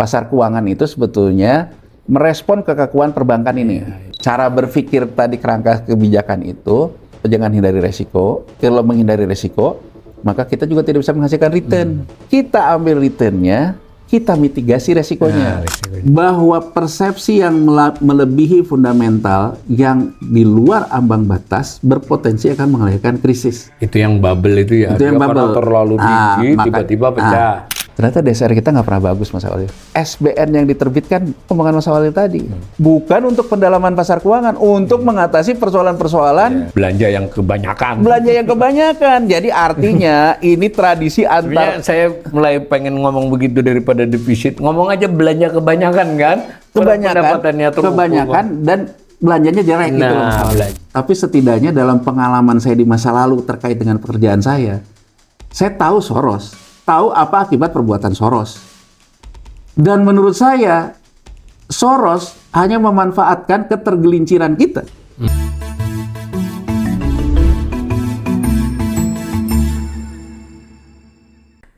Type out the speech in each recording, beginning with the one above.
pasar keuangan itu sebetulnya merespon kekakuan perbankan ini. Cara berpikir tadi kerangka kebijakan itu, jangan hindari resiko. Kalau menghindari resiko, maka kita juga tidak bisa menghasilkan return. Kita ambil returnnya, kita mitigasi resikonya. Bahwa persepsi yang melebihi fundamental yang di luar ambang batas berpotensi akan melahirkan krisis. Itu yang bubble itu ya. Itu yang bubble. Terlalu tinggi, tiba-tiba pecah. Ternyata DSR kita nggak pernah bagus, Mas Awalil. SBN yang diterbitkan, omongan Mas Awalil tadi, bukan untuk pendalaman pasar keuangan, untuk mengatasi persoalan-persoalan belanja yang kebanyakan. Jadi artinya ini tradisi antar. Sebenarnya saya mulai pengen ngomong begitu daripada defisit. Ngomong aja belanja kebanyakan kan? Kebanyakan dan belanjanya jelek gitu loh. Tapi setidaknya dalam pengalaman saya di masa lalu terkait dengan pekerjaan saya tahu Soros. Tahu apa akibat perbuatan Soros. Dan menurut saya, Soros hanya memanfaatkan ketergelinciran kita.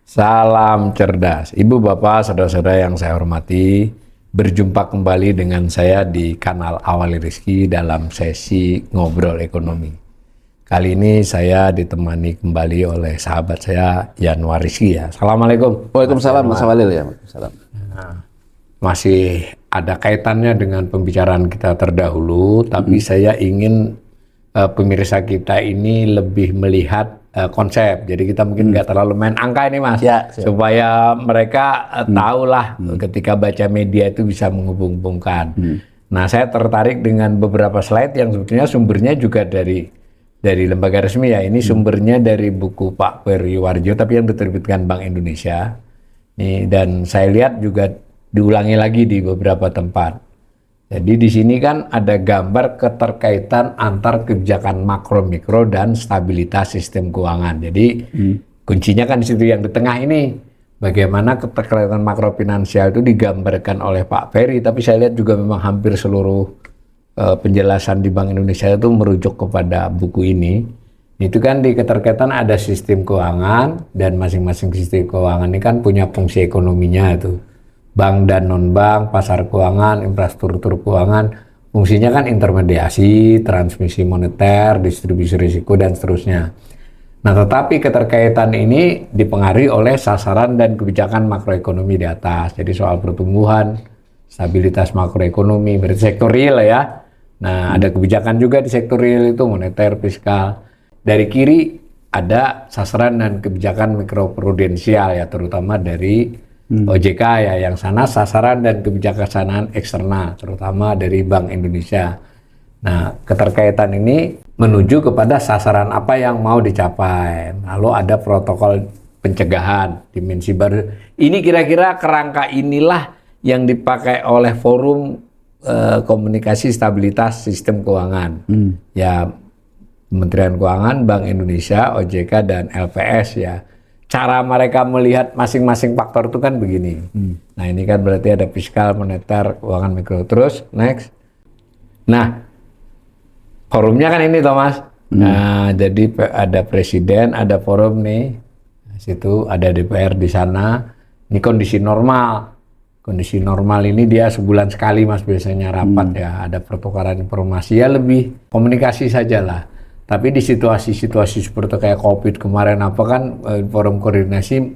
Salam cerdas. Ibu, Bapak, saudara-saudara yang saya hormati, berjumpa kembali dengan saya di kanal Awalil Rizki dalam sesi Ngobrol Ekonomi. Kali ini saya ditemani kembali oleh sahabat saya, Yanwar Rizki ya. Assalamualaikum. Waalaikumsalam, Mas Awalil ya. Waalaikumsalam. Masih ada kaitannya dengan pembicaraan kita terdahulu, tapi saya ingin pemirsa kita ini lebih melihat konsep. Jadi kita mungkin nggak terlalu main angka ini, Mas. Ya, supaya mereka tahulah ketika baca media itu bisa menghubung-hubungkan. Nah, saya tertarik dengan beberapa slide yang sebetulnya sumbernya juga dari lembaga resmi ya. Ini sumbernya dari buku Pak Periwarjo, tapi yang diterbitkan Bank Indonesia. Dan saya lihat juga diulangi lagi di beberapa tempat. Jadi di sini kan ada gambar keterkaitan antar kebijakan makro mikro dan stabilitas sistem keuangan. Jadi kuncinya kan di situ yang di tengah ini. Bagaimana keterkaitan makro finansial itu digambarkan oleh Pak Peri, tapi saya lihat juga memang hampir seluruh penjelasan di Bank Indonesia itu merujuk kepada buku ini. Itu kan di keterkaitan ada sistem keuangan, dan masing-masing sistem keuangan ini kan punya fungsi ekonominya itu. Bank dan non-bank, pasar keuangan, infrastruktur keuangan, fungsinya kan intermediasi, transmisi moneter, distribusi risiko, dan seterusnya. Nah, tetapi keterkaitan ini dipengaruhi oleh sasaran dan kebijakan makroekonomi di atas. Jadi soal pertumbuhan, stabilitas makroekonomi, berarti sektor real ya. Nah, ada kebijakan juga di sektor real itu moneter, fiskal. Dari kiri ada sasaran dan kebijakan mikroprudensial ya, terutama dari OJK ya. Yang sana sasaran dan kebijaksanaan eksternal, terutama dari Bank Indonesia. Nah, keterkaitan ini menuju kepada sasaran apa yang mau dicapai. Lalu ada protokol pencegahan, dimensi baru. Ini kira-kira kerangka inilah yang dipakai oleh forum komunikasi stabilitas sistem keuangan. Ya, Kementerian Keuangan, Bank Indonesia, OJK, dan LPS ya. Cara mereka melihat masing-masing faktor itu kan begini. Nah, ini kan berarti ada fiskal, moneter, keuangan mikro. Terus, next. Nah, forumnya kan ini, Thomas. Nah, jadi ada presiden, ada forum nih. Di situ ada DPR di sana. Ini kondisi normal. Kondisi normal ini dia sebulan sekali, Mas, biasanya rapat ya. Ada pertukaran informasi, ya lebih komunikasi sajalah. Tapi di situasi-situasi seperti kayak COVID kemarin kan forum koordinasi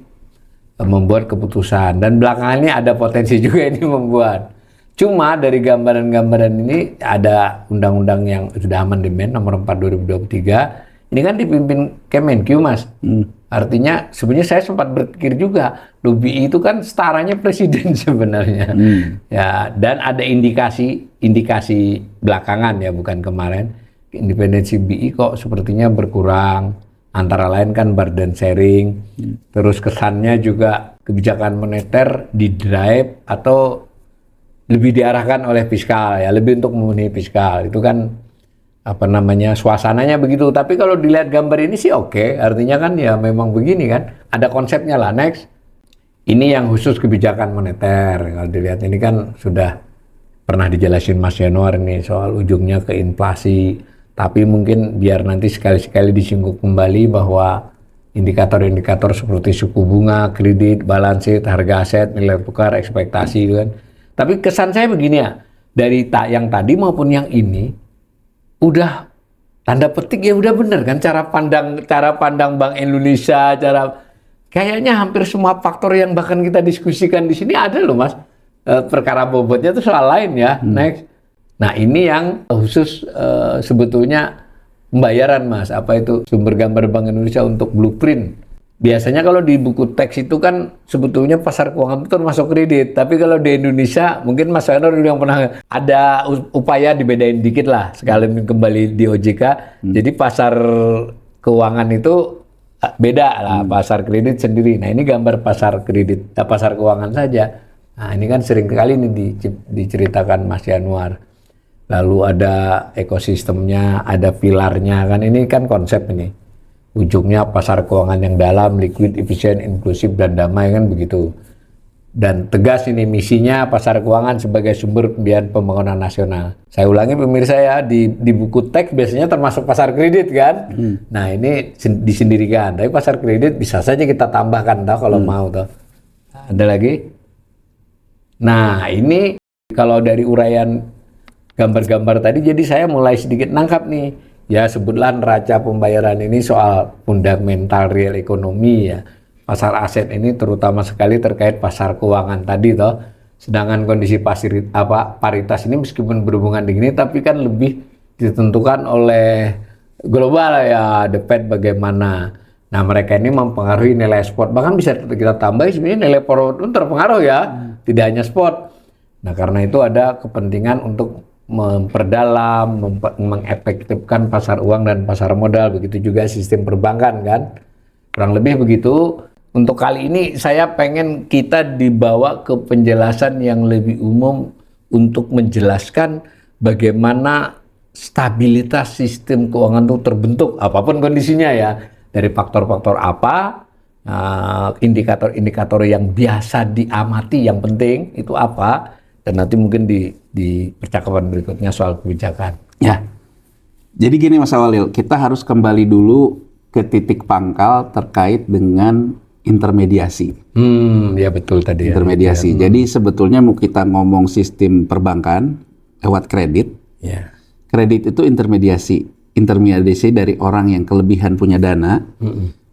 membuat keputusan. Dan belakangan ini ada potensi juga ini membuat. Cuma dari gambaran-gambaran ini ada undang-undang yang sudah amandemen nomor 4 2023. Ini kan dipimpin Kemenkyu, Mas. Artinya sebenarnya saya sempat berpikir juga, BI itu kan setaranya presiden sebenarnya. Ya, dan ada indikasi belakangan ya, bukan kemarin. Independensi BI kok sepertinya berkurang. Antara lain kan burden sharing. Terus kesannya juga kebijakan moneter didrive atau lebih diarahkan oleh fiskal ya, lebih untuk memenuhi fiskal. Itu kan suasananya begitu. Tapi kalau dilihat gambar ini sih oke. Artinya kan ya memang begini kan, ada konsepnya lah. Next, ini yang khusus kebijakan moneter. Kalau dilihat ini kan sudah pernah dijelasin Mas Yanwar nih soal ujungnya ke inflasi. Tapi mungkin biar nanti sekali-sekali disinggung kembali bahwa indikator-indikator seperti suku bunga, kredit, balance sheet, harga aset, nilai tukar, ekspektasi gitu kan. Tapi kesan saya begini ya, dari yang tadi maupun yang ini udah tanda petik ya udah bener kan cara pandang Bank Indonesia, kayaknya hampir semua faktor yang bahkan kita diskusikan di sini ada loh Mas. Perkara bobotnya itu soal lain ya. Next. Nah, ini yang khusus sebetulnya pembayaran Mas, apa itu sumber gambar Bank Indonesia untuk blueprint. Biasanya kalau di buku teks itu kan sebetulnya pasar keuangan itu termasuk kredit, tapi kalau di Indonesia mungkin Mas Wenor yang pernah ada upaya dibedain dikit lah sekalian kembali di OJK. Jadi pasar keuangan itu beda lah, pasar kredit sendiri. Nah, ini gambar pasar kredit, pasar keuangan saja. Nah, ini kan sering kali ini diceritakan Mas Yanuar. Lalu ada ekosistemnya, ada pilarnya, kan ini kan konsep ini. Ujungnya pasar keuangan yang dalam, liquid, efisien, inklusif, dan damai kan begitu. Dan tegas ini misinya pasar keuangan sebagai sumber pembiayaan pembangunan nasional. Saya ulangi pemirsa ya, di buku teks biasanya termasuk pasar kredit kan. Nah ini disendirikan, tapi pasar kredit bisa saja kita tambahkan kalau mau toh. Ada lagi? Nah ini kalau dari uraian gambar-gambar tadi, jadi saya mulai sedikit nangkap nih. Ya sebutlah neraca pembayaran ini soal fundamental real ekonomi ya. Pasar aset ini terutama sekali terkait pasar keuangan tadi toh. Sedangkan kondisi paritas ini meskipun berhubungan dengan ini tapi kan lebih ditentukan oleh global ya, the Fed bagaimana. Nah mereka ini mempengaruhi nilai spot. Bahkan bisa kita tambah sebenarnya nilai forward pun terpengaruh ya. Tidak hanya spot. Nah karena itu ada kepentingan untuk memperdalam, mengefektifkan pasar uang dan pasar modal, begitu juga sistem perbankan kan. Kurang lebih begitu. Untuk kali ini saya pengen kita dibawa ke penjelasan yang lebih umum untuk menjelaskan bagaimana stabilitas sistem keuangan itu terbentuk, apapun kondisinya ya. Dari faktor-faktor apa, indikator-indikator yang biasa diamati yang penting itu apa, dan nanti mungkin di percakapan berikutnya soal kebijakan. Ya, jadi gini Mas Awalil, kita harus kembali dulu ke titik pangkal terkait dengan intermediasi. Ya betul tadi. Intermediasi. Ya. Jadi sebetulnya mau kita ngomong sistem perbankan lewat kredit. Ya. Kredit itu intermediasi. Intermediasi dari orang yang kelebihan punya dana,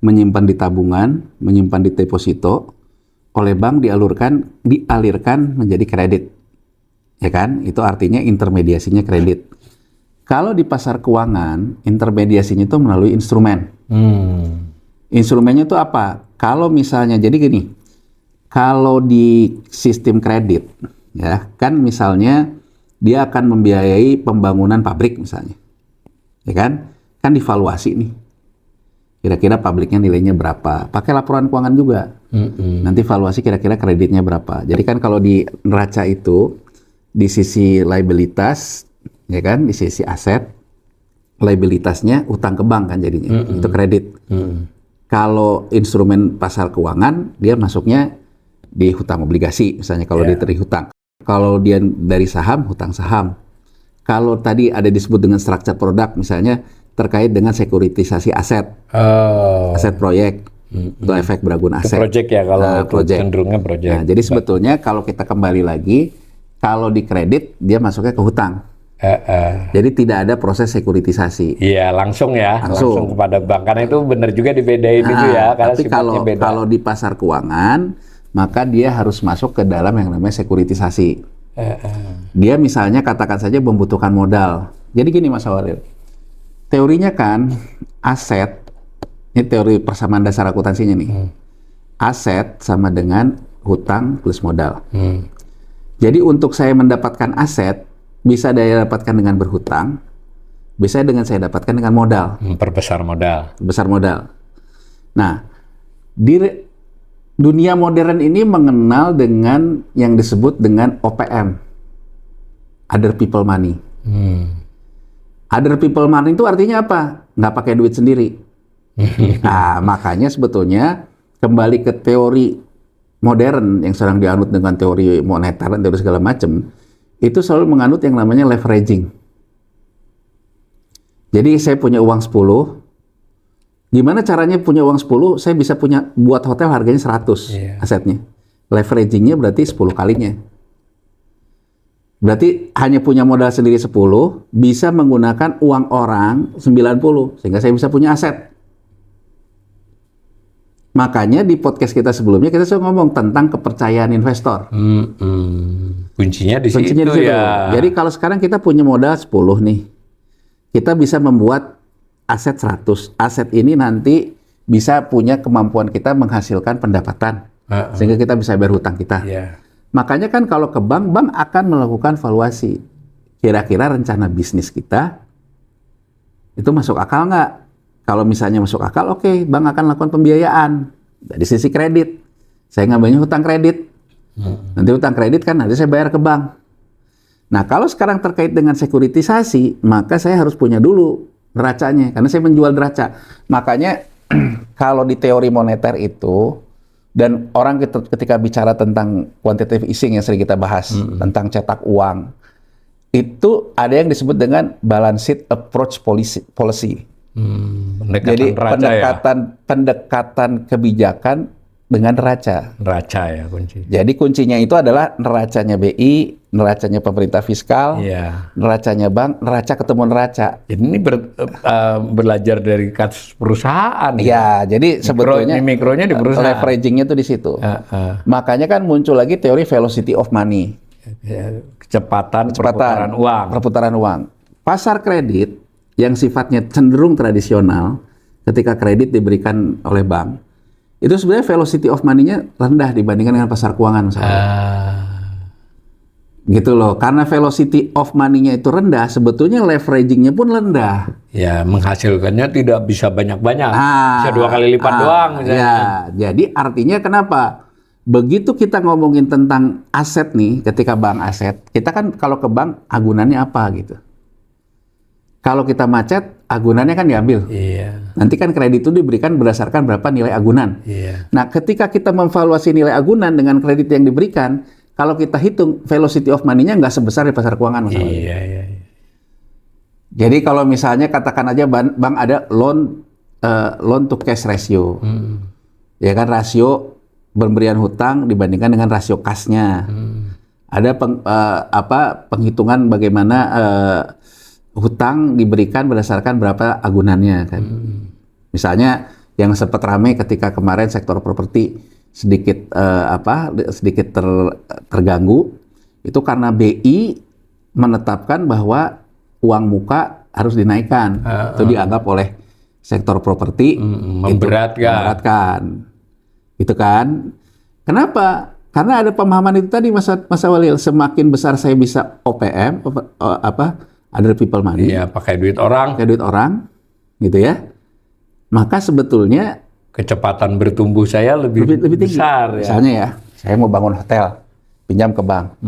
menyimpan di tabungan, menyimpan di deposito, oleh bank dialirkan menjadi kredit. Ya kan? Itu artinya intermediasinya kredit. Kalau di pasar keuangan, intermediasinya itu melalui instrumen. Instrumennya itu apa? Kalau misalnya, jadi gini, kalau di sistem kredit, ya kan misalnya dia akan membiayai pembangunan pabrik misalnya, ya kan? Kan divaluasi nih. Kira-kira pabriknya nilainya berapa? Pakai laporan keuangan juga. Nanti valuasi kira-kira kreditnya berapa. Jadi kan kalau di neraca itu, di sisi liabilitas, ya kan, di sisi aset, liabilitasnya utang ke bank kan jadinya, itu kredit. Kalau instrumen pasar keuangan, dia masuknya di hutang obligasi, misalnya kalau dia dari hutang. Kalau dia dari saham, hutang saham. Kalau tadi ada disebut dengan structured product, misalnya terkait dengan sekuritisasi aset, aset proyek, itu efek beragun aset. Project ya, kalau cenderungnya project. Nah, jadi sebetulnya kalau kita kembali lagi, kalau di kredit, dia masuknya ke hutang. Jadi tidak ada proses sekuritisasi. Iya, langsung ya, langsung kepada bank. Karena itu benar juga dibedain itu ya, karena tapi kalau di pasar keuangan, maka dia harus masuk ke dalam yang namanya sekuritisasi. Dia misalnya katakan saja membutuhkan modal. Jadi gini Mas Awalil, teorinya kan aset, ini teori persamaan dasar akuntansinya nih. Aset sama dengan hutang plus modal. Jadi untuk saya mendapatkan aset, bisa saya dapatkan dengan berhutang, bisa dengan saya dapatkan dengan modal. Perbesar modal. Besar modal. Nah, di dunia modern ini mengenal dengan yang disebut dengan OPM, Other People Money. Other People Money itu artinya apa? Nggak pakai duit sendiri. Nah, makanya sebetulnya kembali ke teori modern yang sedang dianut dengan teori moneter dan teori segala macam, itu selalu menganut yang namanya leveraging. Jadi saya punya uang 10, Gimana caranya punya uang 10, saya bisa buat hotel harganya 100 asetnya. Leveraging-nya berarti 10 kalinya. Berarti hanya punya modal sendiri 10, bisa menggunakan uang orang 90, sehingga saya bisa punya aset. Makanya di podcast kita sebelumnya kita sudah ngomong tentang kepercayaan investor. Kuncinya di situ ya. Jadi kalau sekarang kita punya modal 10 nih, kita bisa membuat aset 100. Aset ini nanti bisa punya kemampuan kita menghasilkan pendapatan, sehingga kita bisa bayar hutang kita. Makanya kan kalau ke bank, bank akan melakukan valuasi. Kira-kira rencana bisnis kita itu masuk akal nggak? Kalau misalnya masuk akal, oke, bank akan lakukan pembiayaan. Dari sisi kredit, saya ngambilnya hutang kredit. Nanti hutang kredit kan nanti saya bayar ke bank. Nah, kalau sekarang terkait dengan sekuritisasi, maka saya harus punya dulu neracanya, karena saya menjual neraca. Makanya kalau di teori moneter itu, dan orang ketika bicara tentang quantitative easing yang sering kita bahas, tentang cetak uang, itu ada yang disebut dengan balance sheet approach policy. Jadi pendekatan kebijakan dengan neraca. Neraca ya kunci. Jadi kuncinya itu adalah neracanya BI, neracanya pemerintah fiskal, neracanya bank, neraca ketemu neraca. Jadi ini belajar dari kasus perusahaan. Ya, jadi sebetulnya mikronya di perusahaan. Leveraging-nya itu di situ. Makanya kan muncul lagi teori velocity of money. Kecepatan perputaran uang. Pasar kredit yang sifatnya cenderung tradisional, ketika kredit diberikan oleh bank, itu sebenarnya velocity of money-nya rendah dibandingkan dengan pasar keuangan misalnya. Gitu loh, karena velocity of money-nya itu rendah, sebetulnya leveraging-nya pun rendah. Ya, menghasilkannya tidak bisa banyak-banyak, bisa 2 kali lipat doang misalnya. Ya, jadi artinya kenapa? Begitu kita ngomongin tentang aset nih, ketika bank aset, kita kan kalau ke bank agunannya apa gitu. Kalau kita macet, agunannya kan diambil. Nanti kan kredit itu diberikan berdasarkan berapa nilai agunan. Nah, ketika kita memvaluasi nilai agunan dengan kredit yang diberikan, kalau kita hitung velocity of money-nya nggak sebesar di pasar keuangan misalnya. Jadi kalau misalnya katakan aja bank ada loan to cash ratio, ya kan, rasio pemberian hutang dibandingkan dengan rasio kas-nya. Ada penghitungan bagaimana hutang diberikan berdasarkan berapa agunannya kan. Misalnya yang sempat ramai ketika kemarin sektor properti sedikit terganggu, itu karena BI menetapkan bahwa uang muka harus dinaikkan. Itu dianggap oleh sektor properti memberatkan. Gitu kan. Kenapa? Karena ada pemahaman itu tadi Mas Walil, semakin besar saya bisa OPM other people money. Iya, pakai duit orang, gitu ya. Maka sebetulnya kecepatan bertumbuh saya lebih tinggi. Besar. Misalnya ya, saya mau bangun hotel, pinjam ke bank.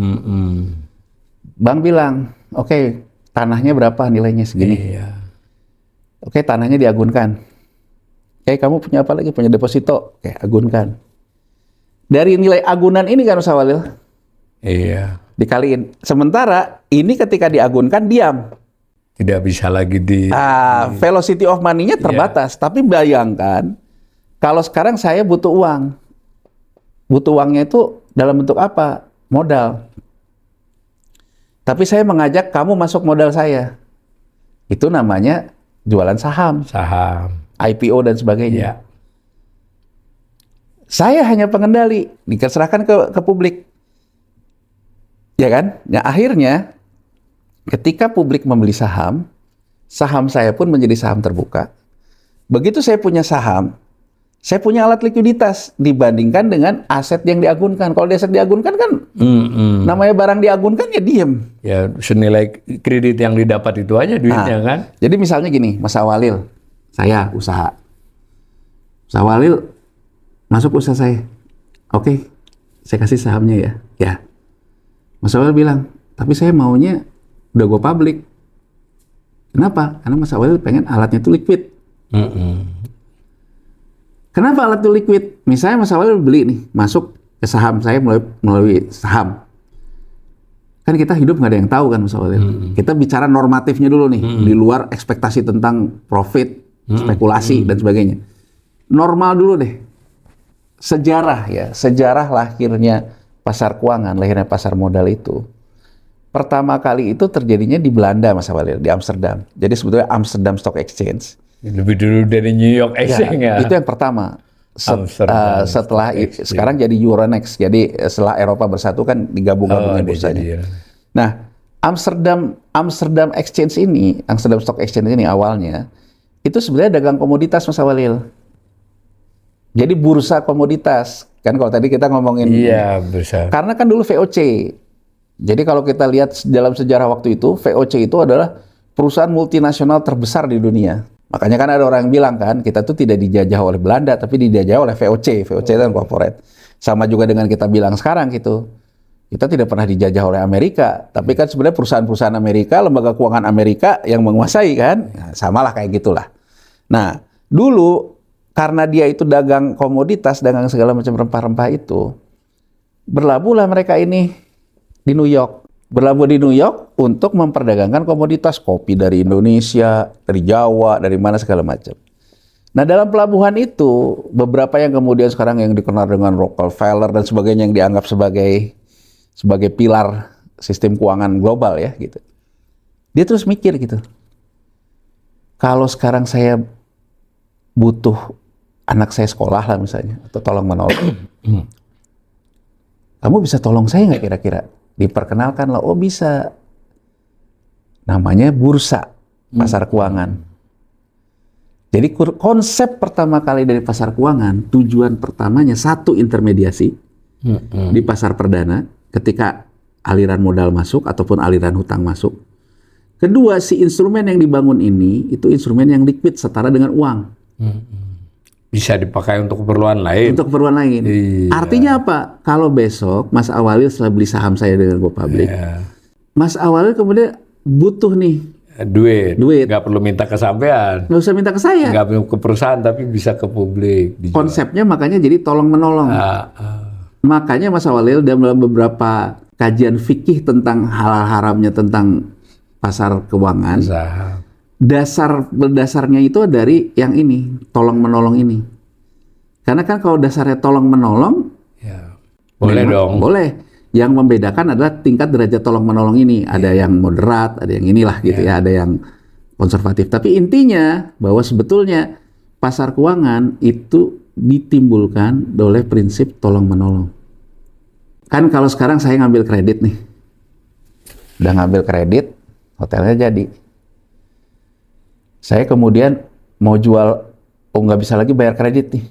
Bank bilang, oke, tanahnya berapa nilainya segini. Oke, tanahnya diagunkan. Oke, kamu punya apa lagi? Punya deposito. Oke, agunkan. Dari nilai agunan ini kan Mas Walil. Dikaliin. Sementara ini ketika diagunkan diam. Tidak bisa lagi velocity of money-nya terbatas. Tapi bayangkan kalau sekarang saya butuh uang. Butuh uangnya itu dalam bentuk apa? Modal. Tapi saya mengajak kamu masuk modal saya. Itu namanya jualan saham. IPO dan sebagainya. Saya hanya pengendali, diserahkan ke publik. Ya kan? Nah, akhirnya ketika publik membeli saham, saham saya pun menjadi saham terbuka. Begitu saya punya saham, saya punya alat likuiditas dibandingkan dengan aset yang diagunkan. Kalau aset diagunkan kan namanya barang diagunkan ya diem. Ya, senilai kredit yang didapat itu aja duitnya kan. Jadi misalnya gini, Mas Walil, saya usaha. Mas Walil masuk usaha saya. Oke, saya kasih sahamnya ya. Ya. Mas Walil bilang, tapi saya maunya udah go public. Kenapa? Karena Mas Walil pengen alatnya itu liquid. Kenapa alat itu liquid? Misalnya Mas Walil beli nih, masuk ke saham saya melalui saham. Kan kita hidup nggak ada yang tahu kan Mas Walil. Kita bicara normatifnya dulu nih, di luar ekspektasi tentang profit, spekulasi dan sebagainya. Normal dulu deh. Sejarah lahirnya pasar keuangan, lahirnya pasar modal itu. Pertama kali itu terjadinya di Belanda, Mas Walil, di Amsterdam. Jadi sebetulnya Amsterdam Stock Exchange. Lebih dulu dari New York Exchange ya. Itu yang pertama. Setelah sekarang jadi Euronext. Jadi setelah Eropa bersatu kan digabung-gabungin bursanya. Nah, Amsterdam Exchange ini, Amsterdam Stock Exchange ini awalnya itu sebenarnya dagang komoditas, Mas Walil. Jadi bursa komoditas. Kan kalau tadi kita ngomongin bursa. Karena kan dulu VOC. Jadi kalau kita lihat dalam sejarah waktu itu, VOC itu adalah perusahaan multinasional terbesar di dunia. Makanya kan ada orang yang bilang kan, kita tuh tidak dijajah oleh Belanda, tapi dijajah oleh VOC. VOC itu kan corporate. Sama juga dengan kita bilang sekarang gitu. Kita tidak pernah dijajah oleh Amerika, tapi kan sebenarnya perusahaan-perusahaan Amerika, lembaga keuangan Amerika yang menguasai kan. Nah, samalah kayak gitulah. Nah, dulu karena dia itu dagang komoditas, dagang segala macam rempah-rempah itu, berlabuhlah mereka ini di New York. Berlabuh di New York untuk memperdagangkan komoditas kopi dari Indonesia, dari Jawa, dari mana segala macam. Nah, dalam pelabuhan itu, beberapa yang kemudian sekarang yang dikenal dengan Rockefeller dan sebagainya yang dianggap sebagai pilar sistem keuangan global ya gitu. Dia terus mikir gitu. Kalau sekarang saya butuh anak saya sekolah lah misalnya, atau tolong menolong. Kamu bisa tolong saya nggak kira-kira? Diperkenalkan lah, oh bisa. Namanya bursa, pasar keuangan. Jadi konsep pertama kali dari pasar keuangan, tujuan pertamanya satu, intermediasi di pasar perdana ketika aliran modal masuk ataupun aliran hutang masuk. Kedua, si instrumen yang dibangun ini itu instrumen yang liquid, setara dengan uang. Bisa dipakai untuk keperluan lain. Untuk keperluan lain. Iya. Artinya apa? Kalau besok Mas Awalil setelah beli saham saya dengan Go Public, Mas Awalil kemudian butuh nih duit. Nggak perlu minta ke sampean. Nggak usah minta ke saya. Nggak perlu ke perusahaan, tapi bisa ke publik. Dijual. Konsepnya makanya jadi tolong menolong. Makanya Mas Awalil dalam beberapa kajian fikih tentang halal haramnya tentang pasar keuangan. Saham. Berdasarnya itu dari yang ini, tolong menolong ini. Karena kan kalau dasarnya tolong menolong, boleh dong. Boleh. Yang membedakan adalah tingkat derajat tolong menolong ini. Ada yang moderat, ada yang inilah gitu ya, ada yang konservatif. Tapi intinya bahwa sebetulnya pasar keuangan itu ditimbulkan oleh prinsip tolong menolong. Kan kalau sekarang saya ngambil kredit nih, udah ngambil kredit, hotelnya jadi. Saya kemudian mau jual, nggak bisa lagi bayar kredit nih.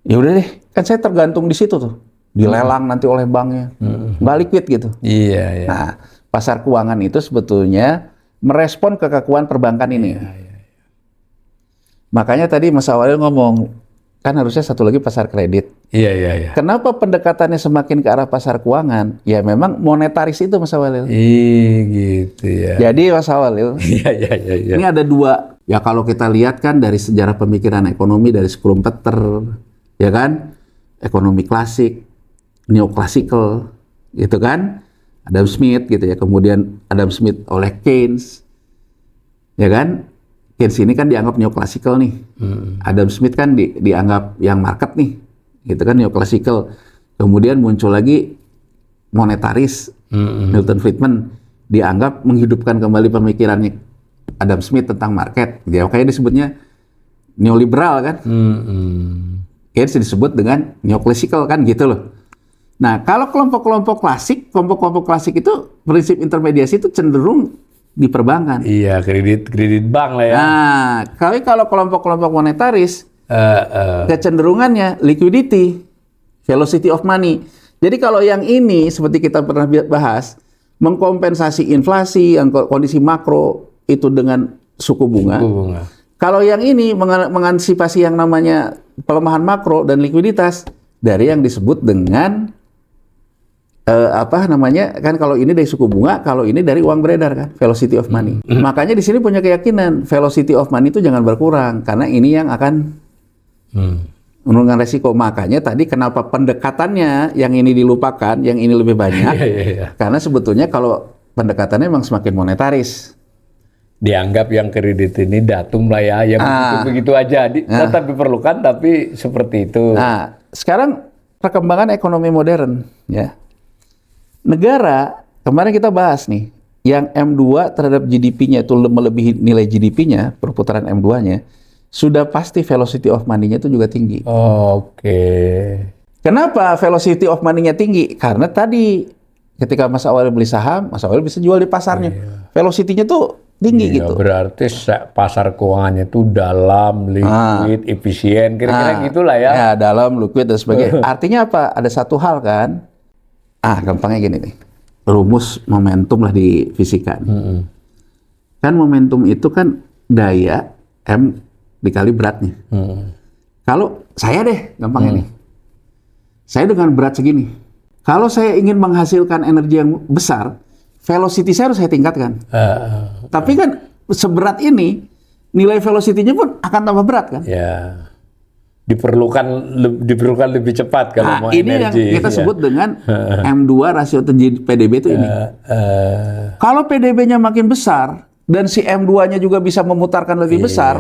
Ya udah deh, kan saya tergantung di situ tuh, dilelang nanti oleh banknya, nggak liquid gitu. Iya. Nah, pasar keuangan itu sebetulnya merespon kekakuan perbankan ini. Makanya tadi Mas Awalil ngomong, kan harusnya satu lagi pasar kredit. Iya. Kenapa pendekatannya semakin ke arah pasar keuangan? Ya memang monetaris itu, Mas Awalil. Gitu ya. Jadi Mas Awalil, Iya. ini ada dua. Ya kalau kita lihat kan dari sejarah pemikiran ekonomi dari Schumpeter, ya kan, ekonomi klasik, neoclassical, gitu kan, Adam Smith gitu ya. Kemudian Adam Smith oleh Keynes, ya kan. Keynes ini kan dianggap neoclassical nih. Adam Smith kan dianggap yang market nih, gitu kan, neoclassical. Kemudian muncul lagi monetaris, Milton Friedman dianggap menghidupkan kembali pemikirannya Adam Smith tentang market. Dia kayak disebutnya neoliberal kan. Keynes disebut dengan neoclassical kan gitu loh. Nah, kalau kelompok-kelompok klasik itu prinsip intermediasi itu cenderung di perbankan. Iya, kredit bank lah ya. Nah, kalau kelompok-kelompok monetaris, kecenderungannya liquidity, velocity of money. Jadi kalau yang ini, seperti kita pernah bahas, mengkompensasi inflasi, yang kondisi makro itu dengan suku bunga. Kalau yang ini mengantisipasi yang namanya pelemahan makro dan likuiditas dari yang disebut dengan kan kalau ini dari suku bunga, kalau ini dari uang beredar kan, velocity of money. Makanya di sini punya keyakinan velocity of money itu jangan berkurang karena ini yang akan menurunkan resiko. Makanya tadi kenapa pendekatannya yang ini dilupakan, yang ini lebih banyak? Karena sebetulnya kalau pendekatannya memang semakin monetaris. dianggap yang kredit ini datum lah ya begitu-begitu aja. Tetap diperlukan tapi seperti itu. Nah, sekarang perkembangan ekonomi modern ya. Negara, kemarin kita bahas nih, yang M2 terhadap GDP-nya itu melebihi nilai GDP-nya, perputaran M2-nya, sudah pasti velocity of money-nya itu juga tinggi. Oke. Kenapa velocity of money-nya tinggi? Karena tadi ketika Mas Awal beli saham, Mas Awal bisa jual di pasarnya. Velocity-nya tuh tinggi gitu. Berarti pasar keuangannya itu dalam, liquid, efisien, kira-kira gitulah ya. Ya, dalam, liquid dan sebagainya. Artinya apa? Ada satu hal kan. Gampangnya gini nih. Rumus momentum lah di fisika. Kan momentum itu kan daya M dikali beratnya. Kalau saya deh, gampangnya nih. Saya dengan berat segini. Kalau saya ingin menghasilkan energi yang besar, velocity saya harus saya tingkatkan. Tapi kan seberat ini, nilai velocity-nya pun akan tambah berat kan? Ya. Diperlukan lebih cepat kalau mau ini energi. Yang kita sebut dengan M2 rasio PDB itu ini. Kalau PDB-nya makin besar dan si M2-nya juga bisa memutarkan lebih besar,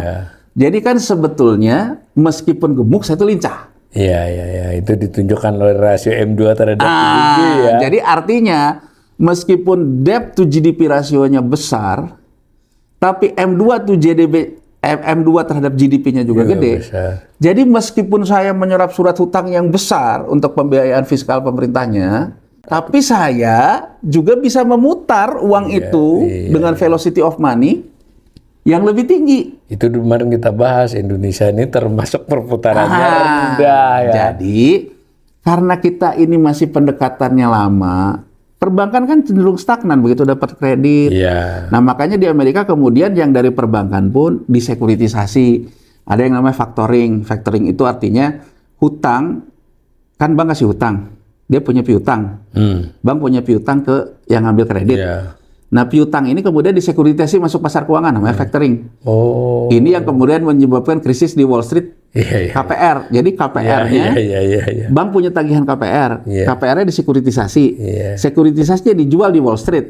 jadi kan sebetulnya meskipun gemuk saya itu lincah. Iya, itu ditunjukkan oleh rasio M2 terhadap GDP ya. Jadi artinya meskipun debt to GDP rasionya besar, tapi M2 to M2 terhadap GDP-nya juga gede. Besar. Jadi meskipun saya menyerap surat hutang yang besar untuk pembiayaan fiskal pemerintahnya, tapi saya juga bisa memutar uang itu dengan velocity of money yang lebih tinggi. Itu kemarin kita bahas, Indonesia ini termasuk perputarannya rendah ya. Jadi karena kita ini masih pendekatannya lama, perbankan kan cenderung stagnan begitu dapat kredit. Nah makanya di Amerika kemudian yang dari perbankan pun disekuritisasi. Ada yang namanya factoring. Factoring itu artinya hutang, kan bank kasih hutang, dia punya piutang. Bank punya piutang ke yang ngambil kredit. Nah piutang ini kemudian disekuritisasi masuk pasar keuangan, namanya factoring. Ini yang kemudian menyebabkan krisis di Wall Street. KPR. Jadi KPR-nya, bank punya tagihan KPR. KPR-nya disekuritisasi. Sekuritisasinya dijual di Wall Street.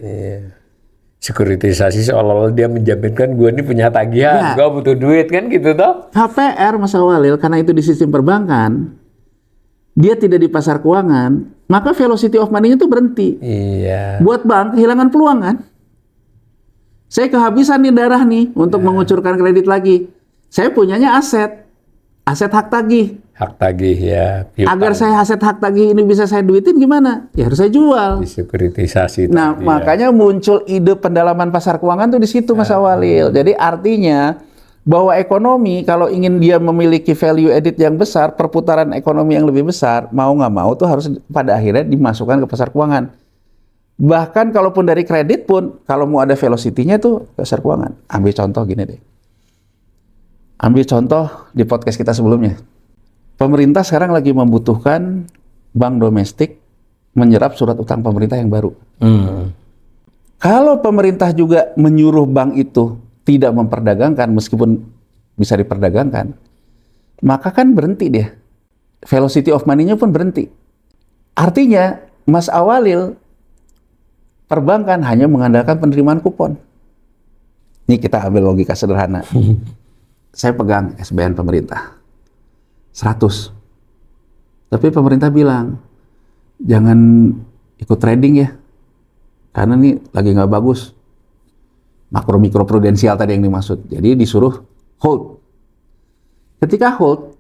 Sekuritisasi seolah-olah dia menjaminkan gue ini punya tagihan, gue butuh duit kan gitu toh. KPR Mas Awalil, karena itu di sistem perbankan, dia tidak di pasar keuangan, maka velocity of money-nya itu berhenti. Buat bank kehilangan peluang kan? Saya kehabisan nih darah nih untuk mengucurkan kredit lagi. Saya punyanya aset hak tagih. Hak tagih ya. Piutang. Agar saya aset hak tagih ini bisa saya duitin gimana? Ya harus saya jual. Disekuritisasi. Nah, makanya muncul ide pendalaman pasar keuangan tuh di situ Mas Awalil. Jadi artinya bahwa ekonomi kalau ingin dia memiliki value added yang besar, perputaran ekonomi yang lebih besar, mau nggak mau tuh harus pada akhirnya dimasukkan ke pasar keuangan. Bahkan kalaupun dari kredit pun, kalau mau ada velocity-nya tuh pasar keuangan. Ambil contoh gini deh. Ambil contoh di podcast kita sebelumnya. Pemerintah sekarang lagi membutuhkan bank domestik menyerap surat utang pemerintah yang baru. Kalau pemerintah juga menyuruh bank itu tidak memperdagangkan meskipun bisa diperdagangkan, maka kan berhenti dia. Velocity of money-nya pun berhenti. Artinya, Mas Awalil, perbankan hanya mengandalkan penerimaan kupon. Ini kita ambil logika sederhana. Saya pegang SBN pemerintah 100. Tapi pemerintah bilang jangan ikut trading ya, karena ini lagi nggak bagus. Makro mikro prudensial tadi yang dimaksud. Jadi disuruh hold. Ketika hold,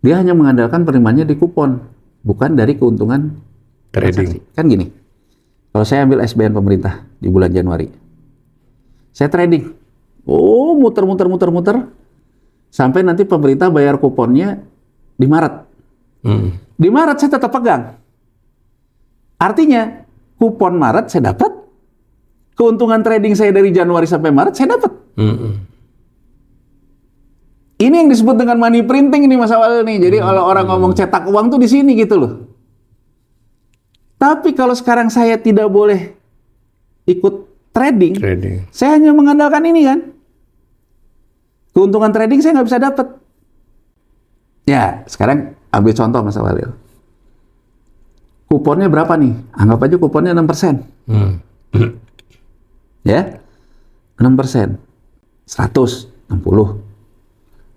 dia hanya mengandalkan penerimaannya di kupon, bukan dari keuntungan trading. Kan gini. Kalau saya ambil SBN pemerintah di bulan Januari, saya trading. Muter. Sampai nanti pemerintah bayar kuponnya di Maret. Di Maret saya tetap pegang. Artinya, kupon Maret saya dapat. Keuntungan trading saya dari Januari sampai Maret saya dapat. Ini yang disebut dengan money printing nih Mas Awal nih. Jadi kalau orang ngomong cetak uang tuh di sini gitu loh. Tapi kalau sekarang saya tidak boleh ikut trading. Saya hanya mengandalkan ini kan. Keuntungan trading saya nggak bisa dapat. Ya, sekarang ambil contoh Mas Awalil. Kuponnya berapa nih? Anggap aja kuponnya 6%. Ya. 6%. 160.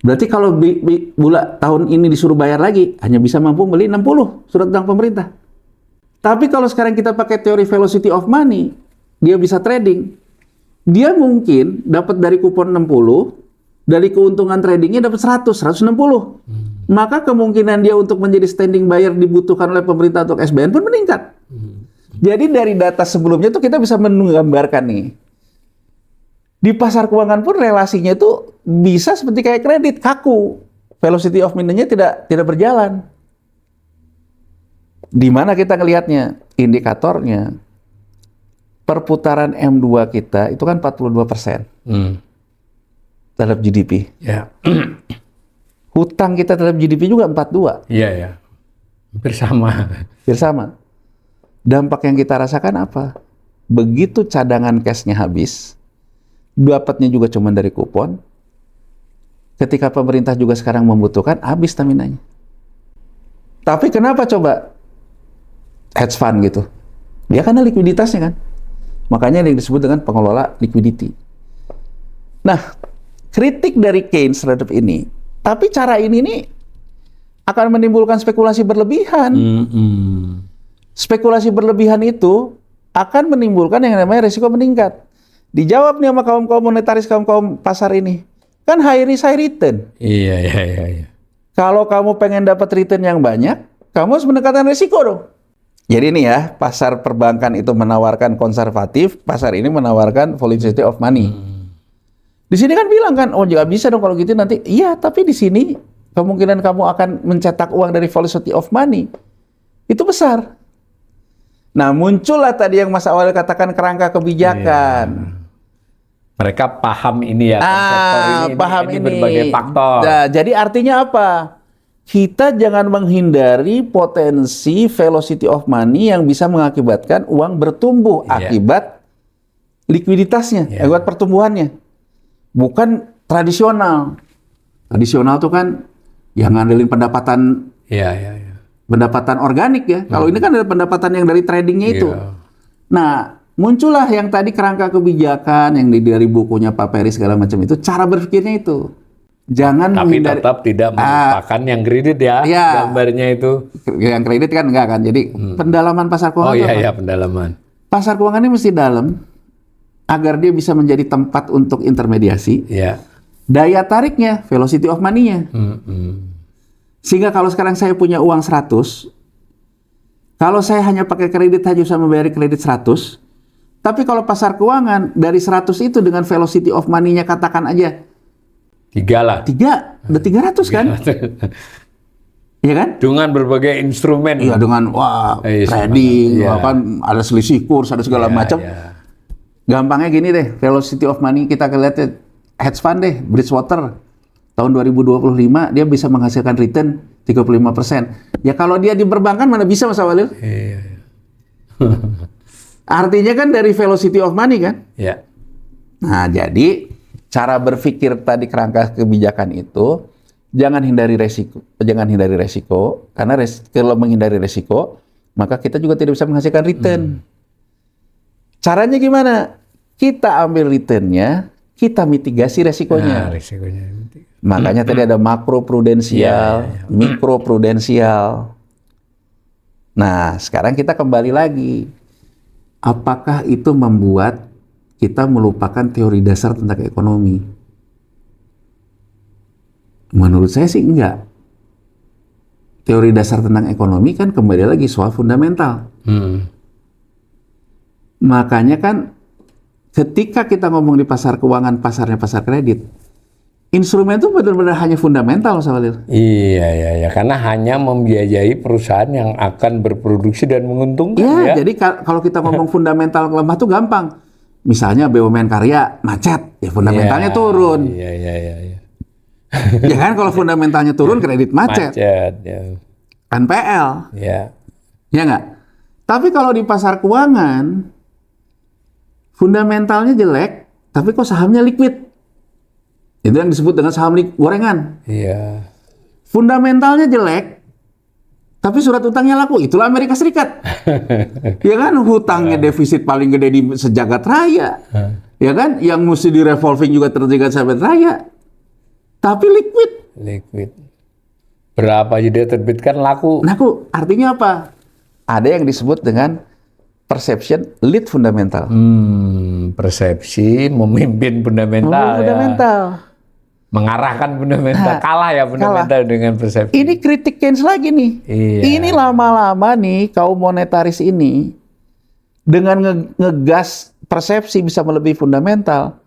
Berarti kalau tahun ini disuruh bayar lagi, hanya bisa mampu beli 60 surat utang pemerintah. Tapi kalau sekarang kita pakai teori velocity of money, dia bisa trading. Dia mungkin dapat dari kupon 60, dari keuntungan tradingnya dapat 160. Maka kemungkinan dia untuk menjadi standing buyer dibutuhkan oleh pemerintah untuk SBN pun meningkat. Jadi dari data sebelumnya tuh kita bisa menggambarkan nih. Di pasar keuangan pun relasinya itu bisa seperti kayak kredit, kaku. Velocity of money-nya tidak berjalan. Di mana kita ngelihatnya? Indikatornya, perputaran M2 kita itu kan 42% terhadap GDP. Ya. Hutang kita terhadap GDP juga 42. Iya, ya. Hampir sama. Hampir sama. Dampak yang kita rasakan apa? Begitu cadangan cash-nya habis, dapatnya juga cuma dari kupon. Ketika pemerintah juga sekarang membutuhkan, habis staminanya. Tapi kenapa coba hedge fund gitu? Dia karena likuiditasnya kan. Makanya yang disebut dengan pengelola liquidity. Nah, kritik dari Keynes terhadap ini, tapi cara ini nih akan menimbulkan spekulasi berlebihan. Spekulasi berlebihan itu akan menimbulkan yang namanya risiko meningkat. Dijawab nih sama kaum-kaum monetaris, kaum-kaum pasar ini. Kan high risk, high return. Iya. Kalau kamu pengen dapat return yang banyak, kamu harus mendekatkan risiko dong. Jadi ini ya, pasar perbankan itu menawarkan konservatif, pasar ini menawarkan volatility of money. Di sini kan bilang kan, oh nggak bisa dong kalau gitu nanti. Iya, tapi di sini kemungkinan kamu akan mencetak uang dari volatility of money itu besar. Nah, muncullah tadi yang Mas Awal katakan kerangka kebijakan. Iya. Mereka paham ini ya, konsep ini berbagai faktor. Nah, jadi artinya apa? Kita jangan menghindari potensi velocity of money yang bisa mengakibatkan uang bertumbuh akibat likuiditasnya, akibat pertumbuhannya. Bukan tradisional. Tradisional tuh kan yang ngandelin pendapatan pendapatan organik ya. Kalau ini kan ada pendapatan yang dari tradingnya itu. Nah, muncullah yang tadi kerangka kebijakan yang dari bukunya Pak Peri segala macam itu, cara berpikirnya itu. Jangan tapi tetap tidak melupakan yang kredit ya, gambarnya itu. Yang kredit kan enggak kan. Jadi pendalaman pasar keuangan. Oh iya, pendalaman. Pasar keuangan ini mesti dalam agar dia bisa menjadi tempat untuk intermediasi. Daya tariknya, velocity of money-nya. Sehingga kalau sekarang saya punya uang 100, kalau saya hanya pakai kredit hanya bisa membayar kredit 100, tapi kalau pasar keuangan dari 100 itu dengan velocity of money-nya katakan aja 3 lah. 3, udah 300 kan? Iya kan? Dengan berbagai instrumen. Iya, dengan trading, kan ada selisih kurs, ada segala macam. Gampangnya gini deh, velocity of money kita lihat hedge fund deh, Bridgewater tahun 2025 dia bisa menghasilkan return 35%. Ya kalau dia di perbankan mana bisa Mas Awalil? Artinya kan dari velocity of money kan? Nah, jadi cara berpikir tadi kerangka kebijakan itu jangan hindari resiko, karena kalau menghindari resiko, maka kita juga tidak bisa menghasilkan return. Caranya gimana? Kita ambil returnnya, kita mitigasi resikonya. Makanya tadi ada makro prudensial, mikro prudensial. Nah, sekarang kita kembali lagi. Apakah itu membuat kita melupakan teori dasar tentang ekonomi? Menurut saya sih enggak. Teori dasar tentang ekonomi kan kembali lagi soal fundamental. Makanya kan ketika kita ngomong di pasar keuangan, pasarnya pasar kredit, instrumen itu benar-benar hanya fundamental, Mas Walil. Iya, karena hanya membiayai perusahaan yang akan berproduksi dan menguntungkan. Jadi kalau kita ngomong fundamental lemah tuh gampang. Misalnya BUMN karya macet, ya fundamentalnya turun. Iya. Ya kan kalau fundamentalnya turun, kredit macet. NPL. Ya nggak? Tapi kalau di pasar keuangan, fundamentalnya jelek, tapi kok sahamnya liquid. Itu yang disebut dengan saham gorengan. Fundamentalnya jelek, tapi surat utangnya laku. Itulah Amerika Serikat. Ya kan, hutangnya defisit paling gede di sejagat raya. Ya kan? Yang mesti di revolving juga tertinggal sampai raya. Tapi liquid. Liquid. Berapa aja dia terbitkan laku. Nah, artinya apa? Ada yang disebut dengan perception lead fundamental. Persepsi memimpin fundamental. Fundamental. Mengarahkan fundamental. Kalah ya fundamental dengan persepsi. Ini kritik Keynes lagi nih. Iya. Ini lama-lama nih kaum monetaris ini dengan ngegas persepsi bisa melebihi fundamental.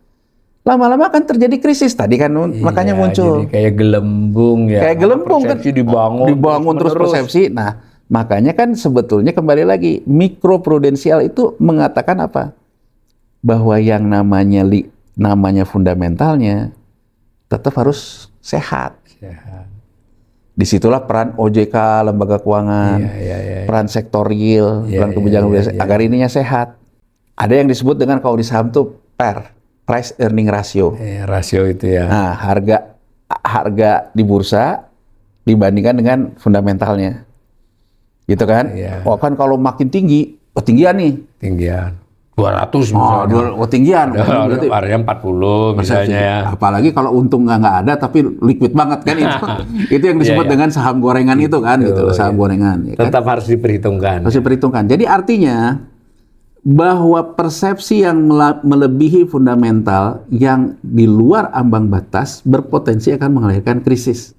Lama-lama akan terjadi krisis. Tadi kan makanya muncul. Jadi kayak gelembung ya. Kayak gelembung kan. Persepsi dibangun terus persepsi. Nah, makanya kan sebetulnya kembali lagi mikroprudensial itu mengatakan apa? Bahwa yang namanya fundamentalnya tetap harus sehat. Disitulah peran OJK, lembaga keuangan, peran sektor real, peran kebijakan agar ininya sehat. Ada yang disebut dengan kalau di saham tuh PER, price earning ratio. Rasio itu ya. Nah, harga di bursa dibandingkan dengan fundamentalnya. Gitu kan? Oh kan kalau makin tinggi, tinggian nih. Tinggian. 200 misalnya. Tinggian. Berarti harganya 40 misalnya ya. Apalagi kalau untung nggak ada tapi liquid banget kan itu. Itu yang disebut dengan saham gorengan itu kan gitu, saham gorengan. Ya, tetap harus diperhitungkan. Harus diperhitungkan. Jadi artinya bahwa persepsi yang melebihi fundamental yang di luar ambang batas berpotensi akan melahirkan krisis.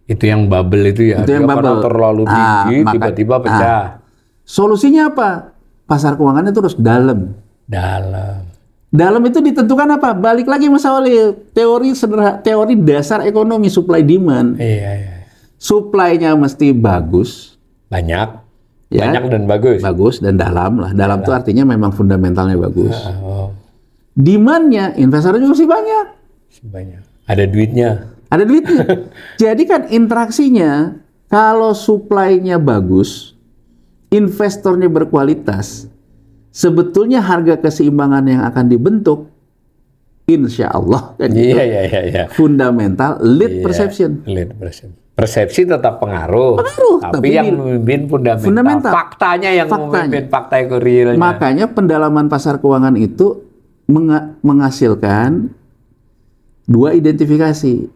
Itu yang bubble itu ya. Itu yang bubble. Terlalu tinggi tiba-tiba pecah. Solusinya apa? Pasar keuangannya itu harus dalam. Dalam itu ditentukan apa? Balik lagi Mas Awali, teori dasar ekonomi supply demand. Supply-nya mesti bagus. Banyak. Ya, banyak dan bagus. Bagus dan dalam lah. Dalam itu artinya memang fundamentalnya bagus. Demand-nya investor juga mesti banyak. Banyak. Ada duitnya. Jadi kan interaksinya kalau supply-nya bagus, investornya berkualitas, sebetulnya harga keseimbangan yang akan dibentuk, insya Allah kan fundamental lead perception. Persepsi tetap pengaruh tapi yang memimpin fundamental. Faktanya yang memimpin fakta realnya. Makanya pendalaman pasar keuangan itu menghasilkan dua identifikasi.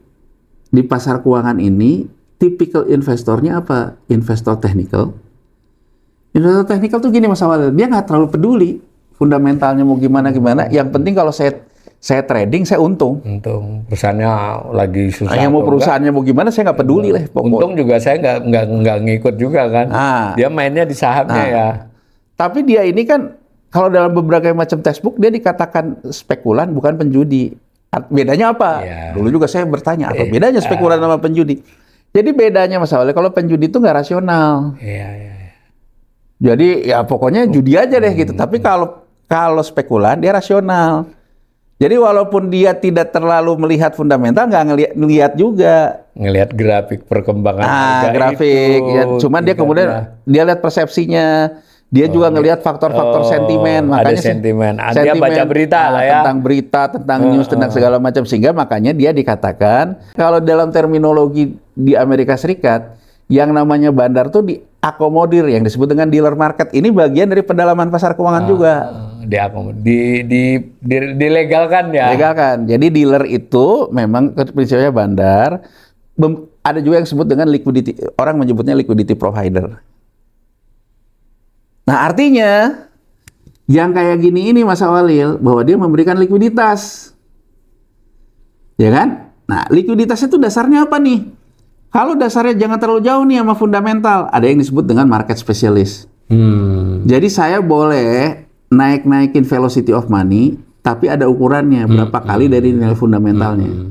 Di pasar keuangan ini, tipikal investornya apa? Investor teknikal. Investor teknikal tuh gini Mas Awal, dia nggak terlalu peduli fundamentalnya mau gimana. Yang penting kalau saya trading, saya untung. Perusahaannya lagi susah. Yang mau perusahaannya mau gimana, saya nggak peduli lah. Untung juga saya nggak ngikut juga kan. Dia mainnya di sahamnya ya. Tapi dia ini kan kalau dalam beberapa macam textbook dia dikatakan spekulan bukan penjudi. Bedanya apa? Dulu juga saya bertanya apa bedanya spekulan sama penjudi. Jadi bedanya Mas Awal, kalau penjudi itu nggak rasional. Jadi ya pokoknya judi aja deh gitu. Tapi kalau spekulan dia rasional. Jadi walaupun dia tidak terlalu melihat fundamental, nggak ngelihat juga. Ngelihat grafik perkembangan harga grafik. itu. Ya, cuman dia kemudian dia lihat persepsinya. Dia juga ngelihat faktor-faktor sentimen. Makanya ada sentimen. Dia baca berita lah ya. Tentang berita, tentang news, tentang segala macam. Sehingga makanya dia dikatakan, kalau dalam terminologi di Amerika Serikat, yang namanya bandar tuh diakomodir, yang disebut dengan dealer market. Ini bagian dari pendalaman pasar keuangan juga. Dilegalkan ya. Legalkan. Jadi dealer itu memang prinsipnya bandar. Ada juga yang disebut dengan liquidity. Orang menyebutnya liquidity provider. Nah artinya yang kayak gini ini Mas Awalil, bahwa dia memberikan likuiditas. Ya kan? Nah likuiditas itu dasarnya apa nih? Kalau dasarnya jangan terlalu jauh nih sama fundamental, ada yang disebut dengan market specialist. Jadi saya boleh naikin velocity of money, tapi ada ukurannya berapa kali dari nilai fundamentalnya.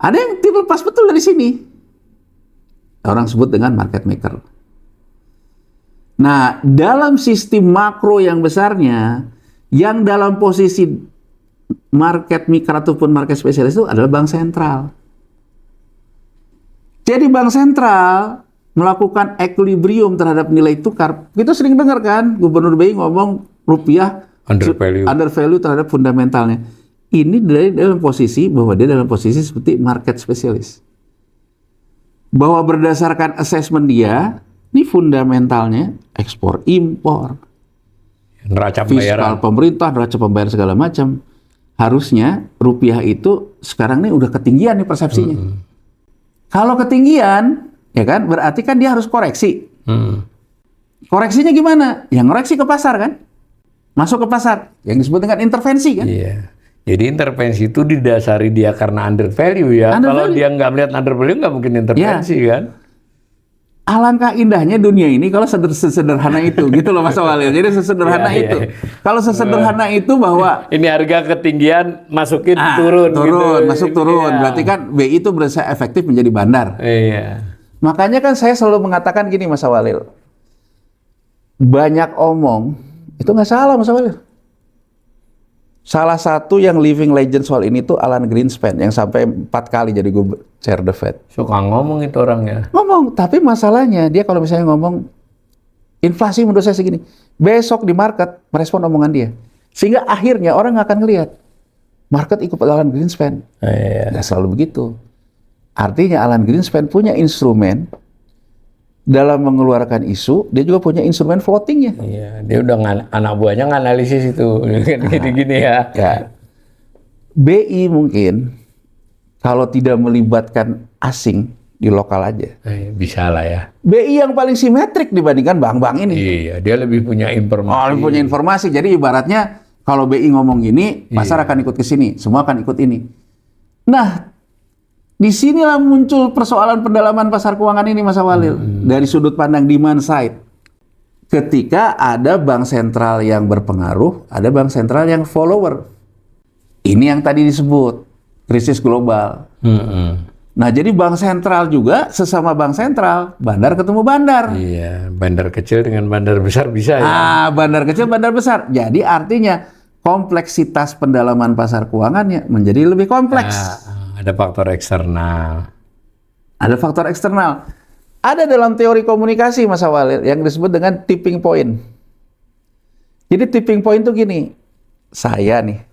Ada yang terlepas betul dari sini. Orang sebut dengan market maker. Nah, dalam sistem makro yang besarnya, yang dalam posisi market maker ataupun market specialist itu adalah bank sentral. Jadi bank sentral melakukan equilibrium terhadap nilai tukar. Kita sering dengar kan, Gubernur BI ngomong rupiah undervalue terhadap fundamentalnya. Ini dalam posisi bahwa dia dalam posisi seperti market specialist. Bahwa berdasarkan assessment dia, ini fundamentalnya ekspor impor. Neraca fiskal pembayaran. pemerintah, neraca pembayaran segala macam. Harusnya rupiah itu sekarang ini udah ketinggian nih persepsinya. Kalau ketinggian, ya kan, berarti kan dia harus koreksi. Koreksinya gimana? Ya ngoreksi ke pasar kan? Masuk ke pasar, yang disebut dengan intervensi kan? Iya. Jadi intervensi itu didasari dia karena under value ya. Under Kalau value. dia nggak melihat under value nggak mungkin intervensi kan. Alangkah indahnya dunia ini kalau sesederhana itu, gitu loh Mas Walil. Jadi sesederhana Iya, itu. iya. Kalau sesederhana itu bahwa Ini harga ketinggian masukin turun gitu. masuk turun. Iya. Berarti kan BI itu berusaha efektif menjadi bandar. Iya. Makanya kan saya selalu mengatakan gini Mas Walil. Banyak omong, itu nggak salah Mas Walil. Salah satu yang living legend soal ini tuh Alan Greenspan yang sampai 4 kali jadi chair the Fed. Suka ngomong itu orangnya. Ngomong, tapi masalahnya dia kalau misalnya ngomong inflasi menurut saya segini, besok di market merespon omongan dia. Sehingga akhirnya orang nggak akan ngelihat market ikut Alan Greenspan. Iya. Nggak selalu begitu. Artinya Alan Greenspan punya instrumen dalam mengeluarkan isu, dia juga punya instrumen floatingnya. Iya, dia udah anak buahnya nganalisis itu gini-gini ya. Ya. BI mungkin kalau tidak melibatkan asing di lokal aja. Bisa lah ya. BI yang paling simetrik dibandingkan bank-bank ini. Iya, dia lebih punya informasi. Oh, punya informasi. Jadi ibaratnya kalau BI ngomong gini, pasar akan ikut ke sini, semua akan ikut ini. Nah, disinilah muncul persoalan pendalaman pasar keuangan ini, Mas Walil, dari sudut pandang demand side. Ketika ada bank sentral yang berpengaruh, ada bank sentral yang follower. Ini yang tadi disebut krisis global. Nah, jadi bank sentral juga sesama bank sentral, bandar ketemu bandar. Iya, bandar kecil dengan bandar besar bisa ya. Bandar kecil, bandar besar. Jadi artinya kompleksitas pendalaman pasar keuangannya menjadi lebih kompleks. Ada faktor eksternal. Ada faktor eksternal. Ada dalam teori komunikasi Mas Walil yang disebut dengan tipping point. Jadi tipping point itu gini, saya nih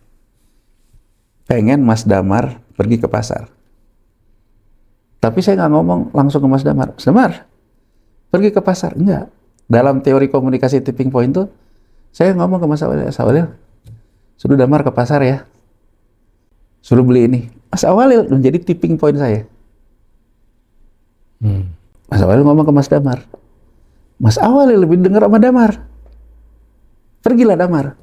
pengen Mas Damar pergi ke pasar. Tapi saya nggak ngomong langsung ke Mas Damar. Mas Damar, pergi ke pasar. Enggak. Dalam teori komunikasi tipping point itu, saya ngomong ke Mas Walil, suruh Damar ke pasar ya. Suruh beli ini. Mas Walil menjadi tipping point saya. Mas Walil ngomong ke Mas Damar. Mas Walil lebih dengar sama Damar. Pergilah Damar.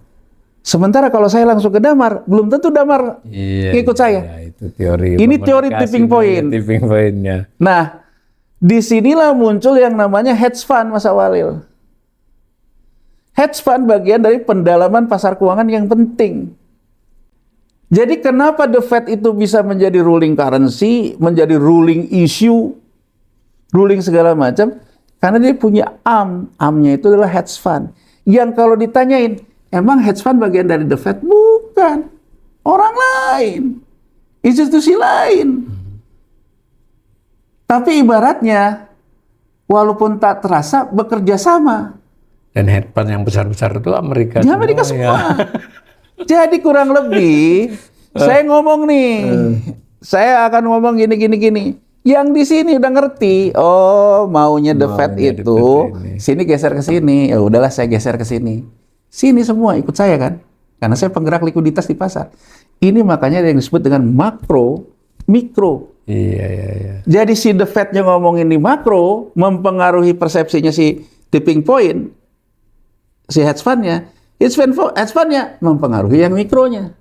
Sementara kalau saya langsung ke Damar, belum tentu Damar ikut saya. Iya, itu teori. Ini teori tipping point. Tipping point-nya. Nah, disinilah muncul yang namanya hedge fund, Mas Walil. Hedge fund bagian dari pendalaman pasar keuangan yang penting. Jadi kenapa The Fed itu bisa menjadi ruling currency, menjadi ruling issue, ruling segala macam? Karena dia punya arm-nya itu adalah hedge fund. Yang kalau ditanyain, emang hedge fund bagian dari The Fed? Bukan. Orang lain. Institusi lain. Tapi ibaratnya, walaupun tak terasa, bekerja sama. Dan hedge fund yang besar-besar itu Amerika. Di Amerika semua. Jadi kurang lebih, saya ngomong nih, saya akan ngomong gini. Yang di sini udah ngerti, oh maunya The Fed itu, sini geser ke sini, ya udahlah saya geser ke sini. Sini semua ikut saya kan, karena saya penggerak likuiditas di pasar. Ini makanya yang disebut dengan makro, mikro. Iya. Jadi si The Fed-nya ngomongin di makro, mempengaruhi persepsinya si tipping point, si hedge fund-nya. Hedge fund-nya mempengaruhi yang mikronya.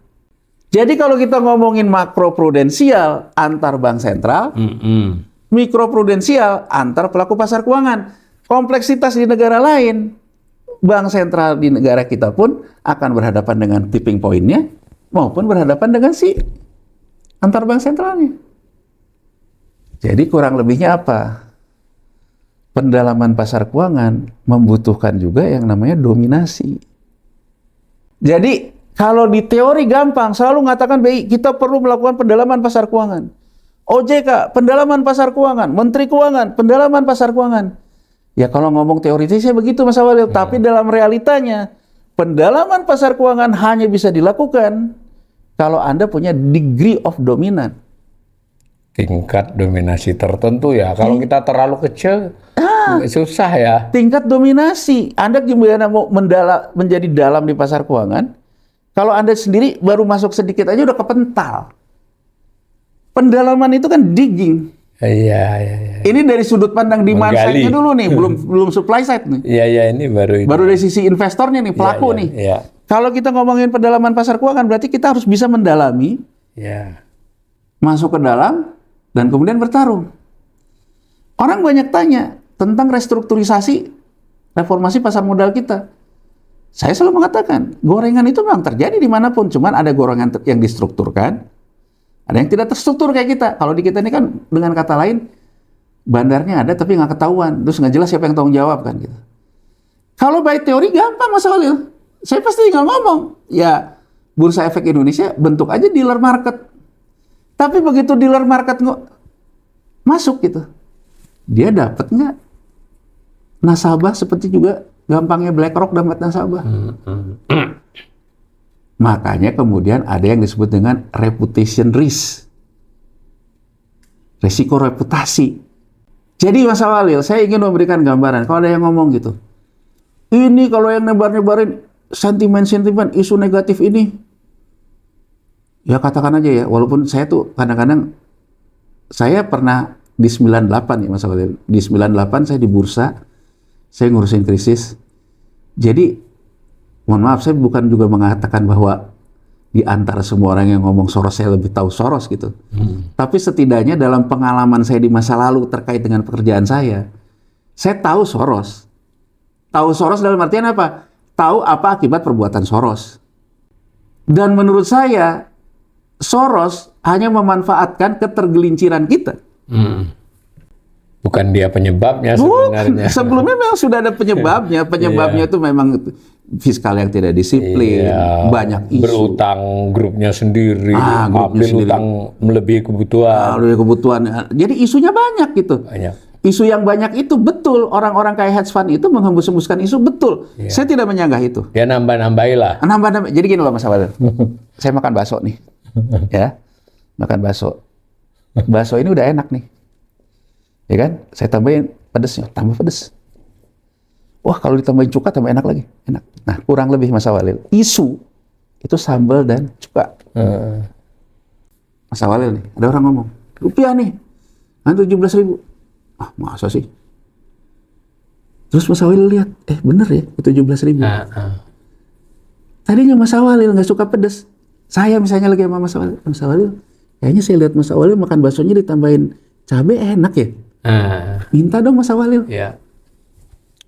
Jadi kalau kita ngomongin makro prudensial antar bank sentral, mikro prudensial antar pelaku pasar keuangan. Kompleksitas di negara lain, bank sentral di negara kita pun akan berhadapan dengan tipping point-nya maupun berhadapan dengan si antar bank sentralnya. Jadi kurang lebihnya apa? Pendalaman pasar keuangan membutuhkan juga yang namanya dominasi. Jadi, kalau di teori gampang, selalu mengatakan BI, kita perlu melakukan pendalaman pasar keuangan. OJK, pendalaman pasar keuangan. Menteri Keuangan, pendalaman pasar keuangan. Ya kalau ngomong teoritisnya begitu Mas Walil, tapi dalam realitanya, pendalaman pasar keuangan hanya bisa dilakukan kalau Anda punya degree of dominant. Tingkat dominasi tertentu ya. Kalau kita terlalu kecil, susah ya. Tingkat dominasi. Anda gimana mau menjadi dalam di pasar keuangan? Kalau Anda sendiri baru masuk sedikit aja udah kepental. Pendalaman itu kan digging. Iya. Ini dari sudut pandang demand Menggali. side-nya dulu nih, belum supply side nih. Iya, ini baru. Baru dari sisi investornya nih, pelaku nih. Iya. Kalau kita ngomongin pendalaman pasar keuangan, berarti kita harus bisa mendalami, Iya. masuk ke dalam, dan kemudian bertarung. Orang banyak tanya tentang restrukturisasi, reformasi pasar modal kita. Saya selalu mengatakan, gorengan itu memang terjadi dimanapun, cuman ada gorengan yang distrukturkan, ada yang tidak terstruktur kayak kita. Kalau di kita ini kan, dengan kata lain, bandarnya ada tapi nggak ketahuan, terus nggak jelas siapa yang tanggung jawab kan gitu. Kalau by teori gampang Mas Walil. Saya pasti tinggal ngomong, ya Bursa Efek Indonesia bentuk aja dealer market. Tapi begitu dealer market masuk gitu, dia dapat nggak nasabah seperti juga gampangnya BlackRock dapat nasabah. Makanya kemudian ada yang disebut dengan reputation risk. Resiko reputasi. Jadi Mas Walil, saya ingin memberikan gambaran. Kalau ada yang ngomong gitu, ini kalau yang nebar-nebarin sentimen-sentimen, isu negatif ini, ya katakan aja ya, walaupun saya tuh kadang-kadang, saya pernah di 98 ya Mas Walil. Di 98 saya di bursa, saya ngurusin krisis. Jadi, mohon maaf, saya bukan juga mengatakan bahwa di antara semua orang yang ngomong Soros, saya lebih tahu Soros gitu. Tapi setidaknya dalam pengalaman saya di masa lalu terkait dengan pekerjaan saya tahu Soros. Tahu Soros dalam artian apa? Tahu apa akibat perbuatan Soros. Dan menurut saya, Soros hanya memanfaatkan ketergelinciran kita. Bukan dia penyebabnya sebenarnya. Sebelumnya memang sudah ada penyebabnya. Penyebabnya itu memang fiskal yang tidak disiplin, banyak isu. Berutang grupnya sendiri, Grupnya sendiri. utang melebihi kebutuhan. Melebihi kebutuhan. Jadi isunya banyak gitu. Banyak. Isu yang banyak itu betul. Orang-orang kayak hedge fund itu menghembus-hembuskan isu betul. Saya tidak menyanggah itu. Dia nambah-nambahi lah. Nambah-nambah. Jadi gini loh Mas Walil. Saya makan bakso nih. Ya. Makan bakso. Bakso ini udah enak nih. Ya kan? Saya tambahin pedesnya. Tambah pedes. Wah, kalau ditambahin cuka tambah enak lagi. Enak. Nah, kurang lebih Mas Walil. Isu itu sambal dan cuka. Mas Walil nih. Ada orang ngomong. Rupiah nih. 17.000. Ah, masa sih? Terus Mas Walil lihat, bener ya, 17.000. Tadinya Mas Walil nggak suka pedes. Saya misalnya lagi sama Mas Walil, kayaknya saya lihat Mas Walil makan baksonya ditambahin cabai enak ya. Minta dong Mas Walil. Ya.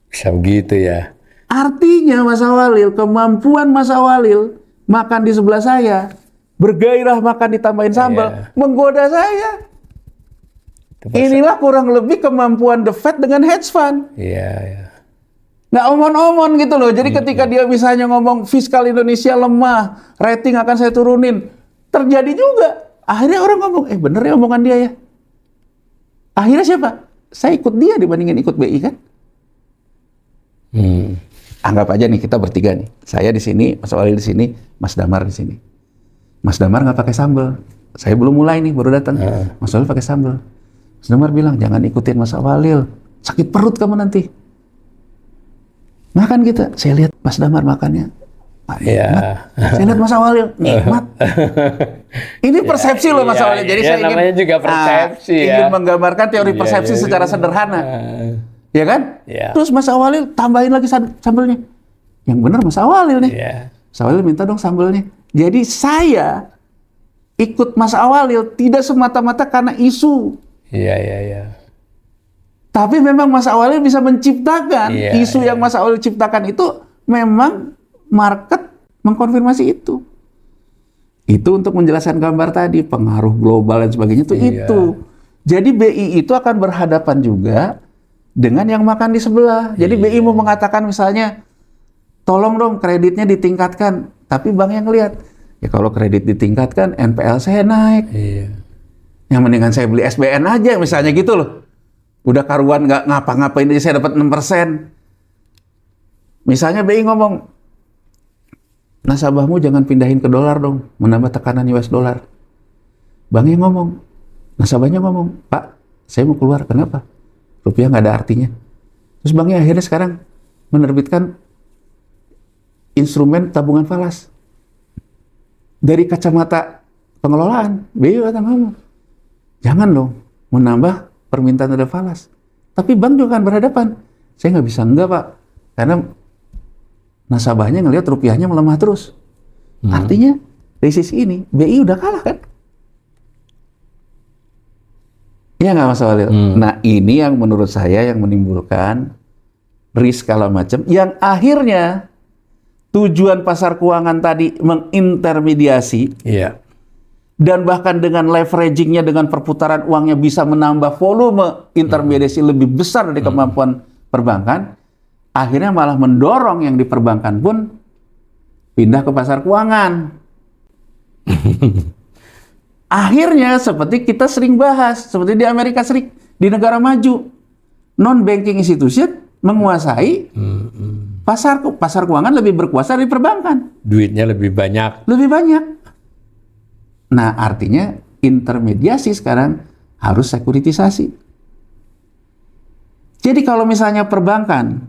Bisa begitu ya. Artinya Mas Walil, kemampuan Mas Walil makan di sebelah saya, bergairah makan ditambahin sambal, menggoda saya. Inilah kurang lebih kemampuan The Fed dengan hedge fund. Iya. Nggak omon-omon gitu loh. Jadi ketika dia misalnya ngomong fiskal Indonesia lemah, rating akan saya turunin, terjadi juga. Akhirnya orang ngomong, bener ya omongan dia ya. Akhirnya siapa? Saya ikut dia dibandingin ikut BI kan. Anggap aja nih kita bertiga nih. Saya di sini, Mas Walil di sini, Mas Damar di sini. Mas Damar nggak pakai sambal. Saya belum mulai nih, baru datang. Mas Walil pakai sambal. Mas Damar bilang, jangan ikutin Mas Walil. Sakit perut kamu nanti. Makan kita. Saya lihat Mas Damar makannya. Saya lihat Mas Walil. Nikmat. Ini persepsi loh Mas Walil. Jadi saya ingin, namanya juga persepsi ingin menggambarkan teori persepsi secara sederhana. Ya kan? Terus Mas Walil tambahin lagi sambelnya. Yang benar Mas Walil nih. Mas Walil minta dong sambelnya. Jadi saya ikut Mas Walil tidak semata-mata karena isu. Iya. Tapi memang Mas Walil bisa menciptakan isu yang Mas Walil ciptakan itu memang market mengkonfirmasi itu. Itu untuk menjelaskan gambar tadi pengaruh global dan sebagainya itu. Jadi BI itu akan berhadapan juga dengan yang makan di sebelah. Jadi BI mau mengatakan misalnya, tolong dong kreditnya ditingkatkan, tapi bank yang lihat, ya kalau kredit ditingkatkan NPL saya naik. Yang mendingan saya beli SBN aja misalnya gitu loh. Udah karuan nggak ngapa-ngapain aja saya dapat 6%. Misalnya BI ngomong, nasabahmu jangan pindahin ke dolar dong, menambah tekanan US dollar. Banknya ngomong, nasabahnya ngomong, Pak, saya mau keluar, kenapa? Rupiah nggak ada artinya. Terus banknya akhirnya sekarang menerbitkan instrumen tabungan falas. Dari kacamata pengelolaan, BI kata ngomong, jangan dong menambah permintaan terhadap falas. Tapi bank juga akan berhadapan. Saya nggak bisa enggak Pak, karena nasabahnya ngelihat rupiahnya melemah terus. Artinya dari sisi ini BI udah kalah kan? Iya nggak Mas Walil? Nah ini yang menurut saya yang menimbulkan risk segala macam, yang akhirnya tujuan pasar keuangan tadi mengintermediasi, dan bahkan dengan leveragingnya, dengan perputaran uangnya bisa menambah volume intermediasi lebih besar dari kemampuan perbankan, akhirnya malah mendorong yang di perbankan pun pindah ke pasar keuangan. Akhirnya seperti kita sering bahas, seperti di Amerika Serikat, di negara maju, non-banking institution menguasai pasar keuangan, lebih berkuasa dari perbankan. Duitnya lebih banyak. Lebih banyak. Nah, artinya intermediasi sekarang harus sekuritisasi. Jadi kalau misalnya perbankan,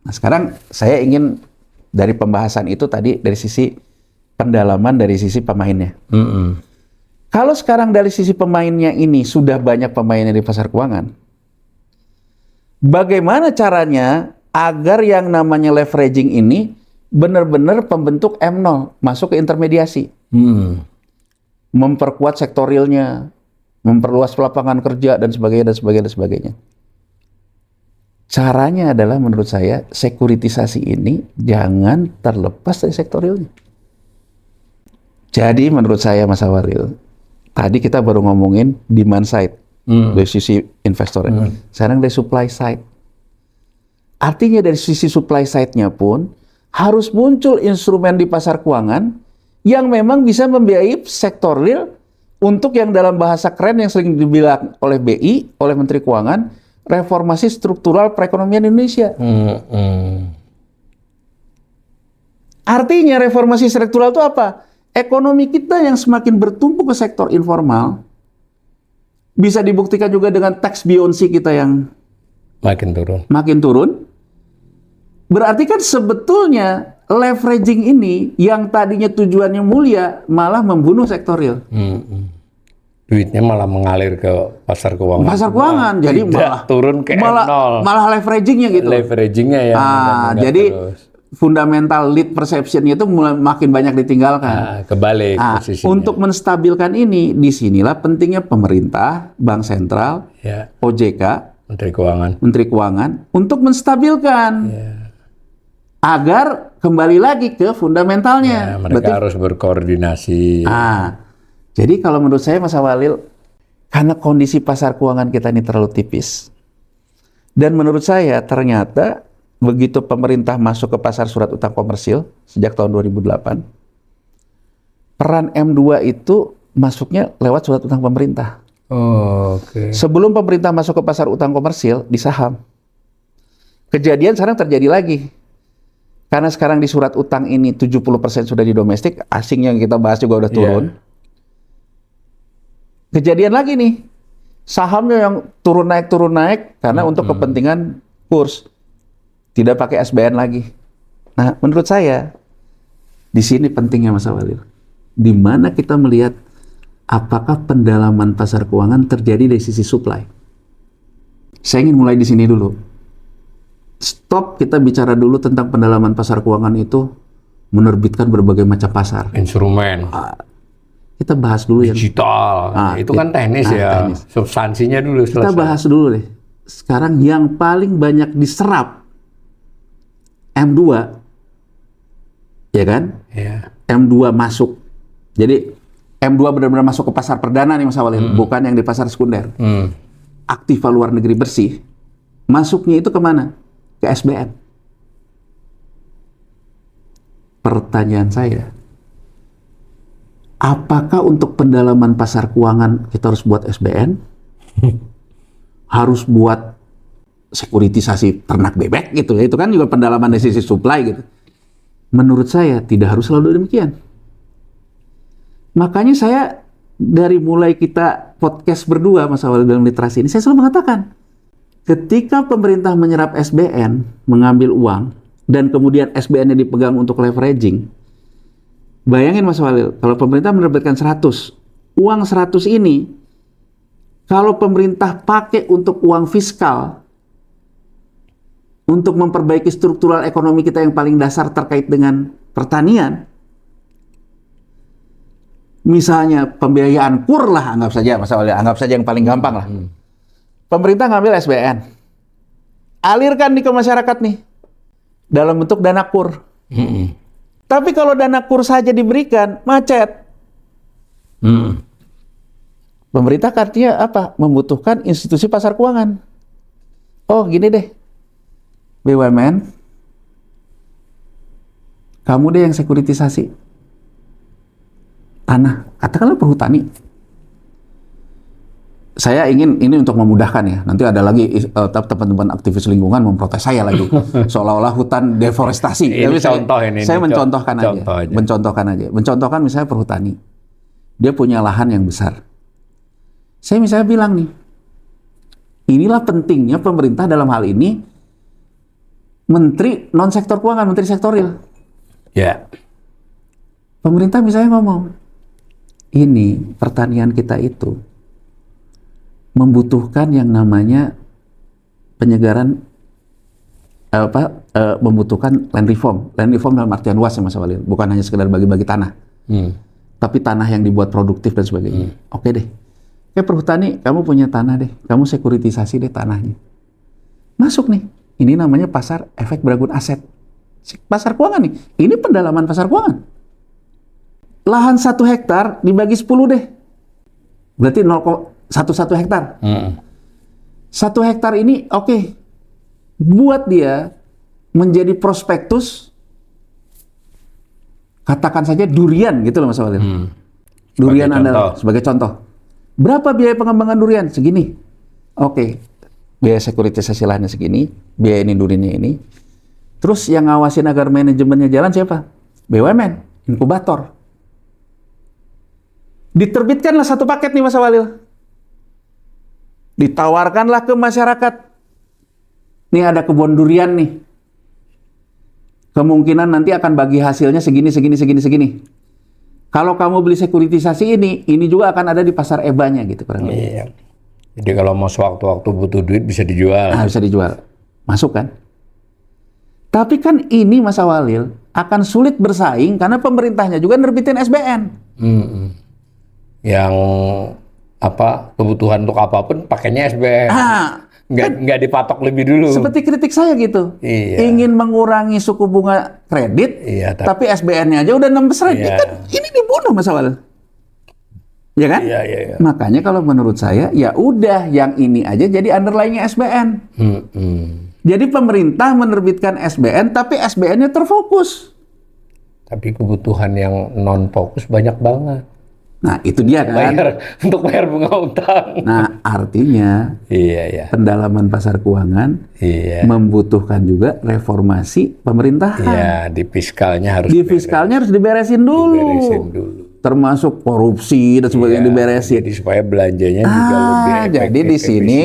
nah sekarang saya ingin dari pembahasan itu tadi dari sisi pendalaman, dari sisi pemainnya. Kalau sekarang dari sisi pemainnya ini sudah banyak pemainnya di pasar keuangan, bagaimana caranya agar yang namanya leveraging ini benar-benar pembentuk M0 masuk ke intermediasi, memperkuat sektorilnya, memperluas lapangan kerja dan sebagainya dan sebagainya dan sebagainya. Caranya adalah menurut saya sekuritisasi ini jangan terlepas dari sektorilnya. Jadi menurut saya Mas Awalil, tadi kita baru ngomongin demand side dari sisi investornya. Sekarang dari supply side. Artinya dari sisi supply side-nya pun harus muncul instrumen di pasar keuangan yang memang bisa membiayai sektor real untuk yang dalam bahasa keren yang sering dibilang oleh BI, oleh Menteri Keuangan, reformasi struktural perekonomian Indonesia. Artinya reformasi struktural itu apa? Ekonomi kita yang semakin bertumpu ke sektor informal bisa dibuktikan juga dengan tax buoyancy kita yang makin turun. Berarti kan sebetulnya leveraging ini yang tadinya tujuannya mulia malah membunuh sektor real. Duitnya malah mengalir ke pasar keuangan. Pasar keuangan, jadi malah turun ke malah leveragingnya gitu. Leveragingnya ya. Jadi fundamental lead perception-nya itu mulai makin banyak ditinggalkan. Kebalik posisinya. Untuk menstabilkan ini, disinilah pentingnya pemerintah, Bank Sentral, OJK, Menteri Keuangan untuk menstabilkan. Agar kembali lagi ke fundamentalnya. Mereka harus berkoordinasi. Jadi kalau menurut saya Mas Awalil, karena kondisi pasar keuangan kita ini terlalu tipis, dan menurut saya ternyata begitu pemerintah masuk ke pasar surat utang komersil sejak tahun 2008, peran M2 itu masuknya lewat surat utang pemerintah. Sebelum pemerintah masuk ke pasar utang komersil di saham, kejadian sekarang terjadi lagi. Karena sekarang di surat utang ini 70% sudah di domestik, asing yang kita bahas juga udah turun. Kejadian lagi nih, sahamnya yang turun naik karena untuk kepentingan kurs, tidak pakai SBN lagi. Nah, menurut saya di sini pentingnya Mas Awalil, di mana kita melihat apakah pendalaman pasar keuangan terjadi dari sisi supply. Saya ingin mulai di sini dulu. Stop kita bicara dulu tentang pendalaman pasar keuangan itu menerbitkan berbagai macam pasar. Instrumen. Kita bahas dulu yang digital. Itu kan teknis ya. Teknis. Substansinya dulu selesai. Kita bahas dulu deh. Sekarang yang paling banyak diserap M2, ya kan? M2 masuk. Jadi M2 benar-benar masuk ke pasar perdana nih Mas Awalil, bukan yang di pasar sekunder. Aktiva luar negeri bersih. Masuknya itu kemana? Ke SBN. Pertanyaan saya, apakah untuk pendalaman pasar keuangan kita harus buat SBN? Harus buat sekuritisasi ternak bebek gitu ya? Itu kan juga pendalaman dari sisi supply gitu. Menurut saya tidak harus selalu demikian. Makanya saya dari mulai kita podcast berdua Mas Awalil dalam literasi ini, saya selalu mengatakan, Ketika pemerintah menyerap SBN, mengambil uang, dan kemudian SBN-nya dipegang untuk leveraging, bayangin Mas Walil, kalau pemerintah menerbitkan 100, uang 100 ini, kalau pemerintah pakai untuk uang fiskal, untuk memperbaiki struktural ekonomi kita yang paling dasar terkait dengan pertanian, misalnya pembiayaan KUR lah, anggap saja Mas Walil, anggap saja yang paling gampang lah. Pemerintah ngambil SBN, alirkan nih ke masyarakat nih, dalam bentuk dana KUR. Tapi kalau dana KUR saja diberikan, macet. Pemerintah artinya apa? Membutuhkan institusi pasar keuangan. Oh gini deh, BUMN, kamu deh yang sekuritisasi tanah, katakanlah perhutani. Saya ingin ini untuk memudahkan ya. Nanti ada lagi teman-teman aktivis lingkungan memprotes saya lagi, seolah-olah hutan deforestasi. Ini Tapi contoh ini. saya mencontohkan aja. Mencontohkan misalnya perhutani, dia punya lahan yang besar. Saya misalnya bilang nih, inilah pentingnya pemerintah dalam hal ini, menteri non sektor keuangan, menteri sektoril. Ya. Pemerintah misalnya ngomong, ini pertanian kita itu membutuhkan yang namanya penyegaran membutuhkan land reform dalam artian luas ya Mas Walil, bukan hanya sekedar bagi-bagi tanah, tapi tanah yang dibuat produktif dan sebagainya. Oke deh, kayak perhutani, kamu punya tanah deh, kamu sekuritisasi deh tanahnya, masuk nih, ini namanya pasar efek beragun aset, pasar keuangan nih, ini pendalaman pasar keuangan. Lahan 1 hektar dibagi 10 deh, berarti 0,11 hektar. 1 hektar ini oke, buat dia menjadi prospektus, katakan saja durian gitu loh Mas Walil. Durian Anda sebagai contoh. Berapa biaya pengembangan durian? Segini. Oke, biaya sekuritisasi lahannya segini, biaya ini duriannya ini. Terus yang ngawasin agar manajemennya jalan siapa? BUMN, inkubator. Diterbitkanlah 1 paket nih Mas Walil. Ditawarkanlah ke masyarakat. Nih ada kebun durian nih. Kemungkinan nanti akan bagi hasilnya segini. Kalau kamu beli sekuritisasi ini juga akan ada di pasar EBA-nya gitu kurang lebih. Iya. Jadi kalau mau sewaktu-waktu butuh duit bisa dijual. Nah, bisa dijual. Masuk kan? Tapi kan ini Mas Walil akan sulit bersaing karena pemerintahnya juga nerbitin SBN. Yang kebutuhan untuk apapun pakainya SBN. Nggak dipatok lebih dulu. Seperti kritik saya gitu. Iya. Ingin mengurangi suku bunga kredit, iya, tapi SBN-nya aja udah 6%. Iya. Kan ini dibunuh Mas Walil. Ya kan? Iya. Makanya kalau menurut saya, ya udah yang ini aja jadi underlying-nya SBN. Jadi pemerintah menerbitkan SBN, tapi SBN-nya terfokus. Tapi kebutuhan yang non-fokus banyak banget. Nah, itu dia kan. Untuk bayar bunga utang. Nah, artinya Iya. pendalaman pasar keuangan membutuhkan juga reformasi pemerintahan. Iya, di fiskalnya harus diberesin dulu. Termasuk korupsi dan sebagainya diberesin. Jadi supaya belanjanya juga lebih efektif. Jadi di sini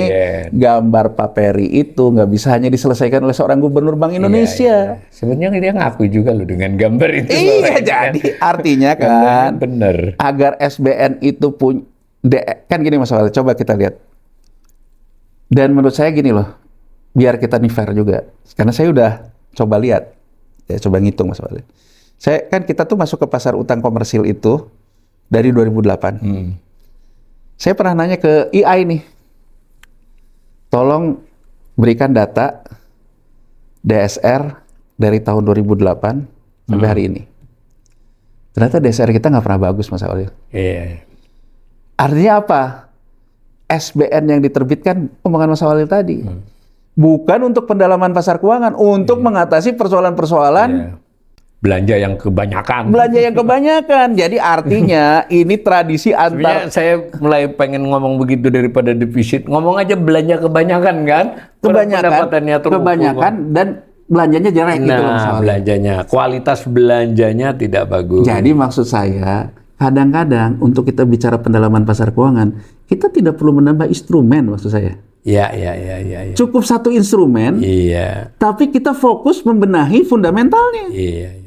gambar Pak Peri itu nggak bisa hanya diselesaikan oleh seorang gubernur Bank Indonesia. Iya. Sebenarnya dia ngaku juga loh dengan gambar itu. Iya, jadi artinya kan bener. Agar SBN itu punya kan gini Mas Walil, coba kita lihat. Dan menurut saya gini loh, biar kita nih fair juga, karena saya udah coba lihat, coba ngitung Mas Walil. Kita tuh masuk ke pasar utang komersil itu dari 2008. Saya pernah nanya ke EI nih, tolong berikan data DSR dari tahun 2008 sampai hari ini. Ternyata DSR kita nggak pernah bagus Mas Walil. Iya. Artinya apa? SBN yang diterbitkan, omongan Mas Walil tadi, bukan untuk pendalaman pasar keuangan, untuk mengatasi persoalan-persoalan belanja yang kebanyakan. Jadi artinya ini tradisi antar. Saya mulai pengen ngomong begitu daripada defisit. Ngomong aja belanja kebanyakan kan? Kebanyakan dan belanjanya jelek gitu loh misalnya. Belanjanya, kualitas belanjanya tidak bagus. Jadi maksud saya, kadang-kadang untuk kita bicara pendalaman pasar keuangan, kita tidak perlu menambah instrumen maksud saya. Iya. Cukup satu instrumen, Iya. tapi kita fokus membenahi fundamentalnya. Iya.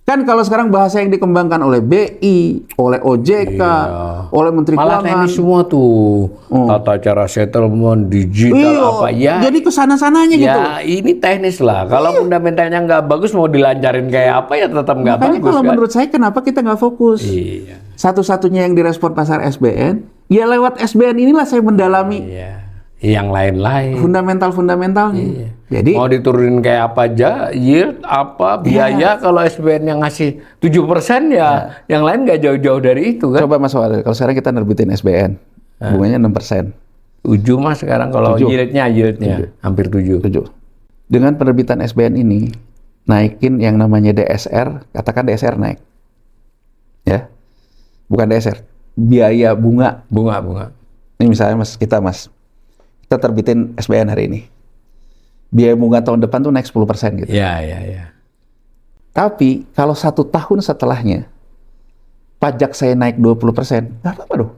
Kan kalau sekarang bahasa yang dikembangkan oleh BI, oleh OJK, oleh Menteri Malah Keuangan. teknis semua tuh. Tata cara settlement, digital apa ya. Jadi kesana-sananya gitu. Ya ini teknis lah. Kalau fundamentalnya nggak bagus mau dilancarin kayak apa ya tetap nggak Makanya bagus kalau kan. menurut saya kenapa kita nggak fokus? Iya. Satu-satunya yang direspon pasar SBN, ya lewat SBN inilah saya mendalami Iya. Yang lain-lain. fundamentalnya. Jadi Mau diturunin kayak apa aja, yield apa, biaya kalau SBN yang ngasih 7% ya, yang lain nggak jauh-jauh dari itu kan. coba Mas Walid, kalau sekarang kita nerbitin SBN, bunganya 6%. 7 mas sekarang kalau yieldnya hampir 7. 7. Dengan penerbitan SBN ini, naikin yang namanya DSR, katakan DSR naik. Ya. Bukan DSR, biaya bunga. Bunga. Ini misalnya kita terbitin SBN hari ini. Biaya bunga tahun depan tuh naik 10% gitu. Iya. Tapi kalau 1 tahun setelahnya, pajak saya naik 20%, nggak apa-apa dong.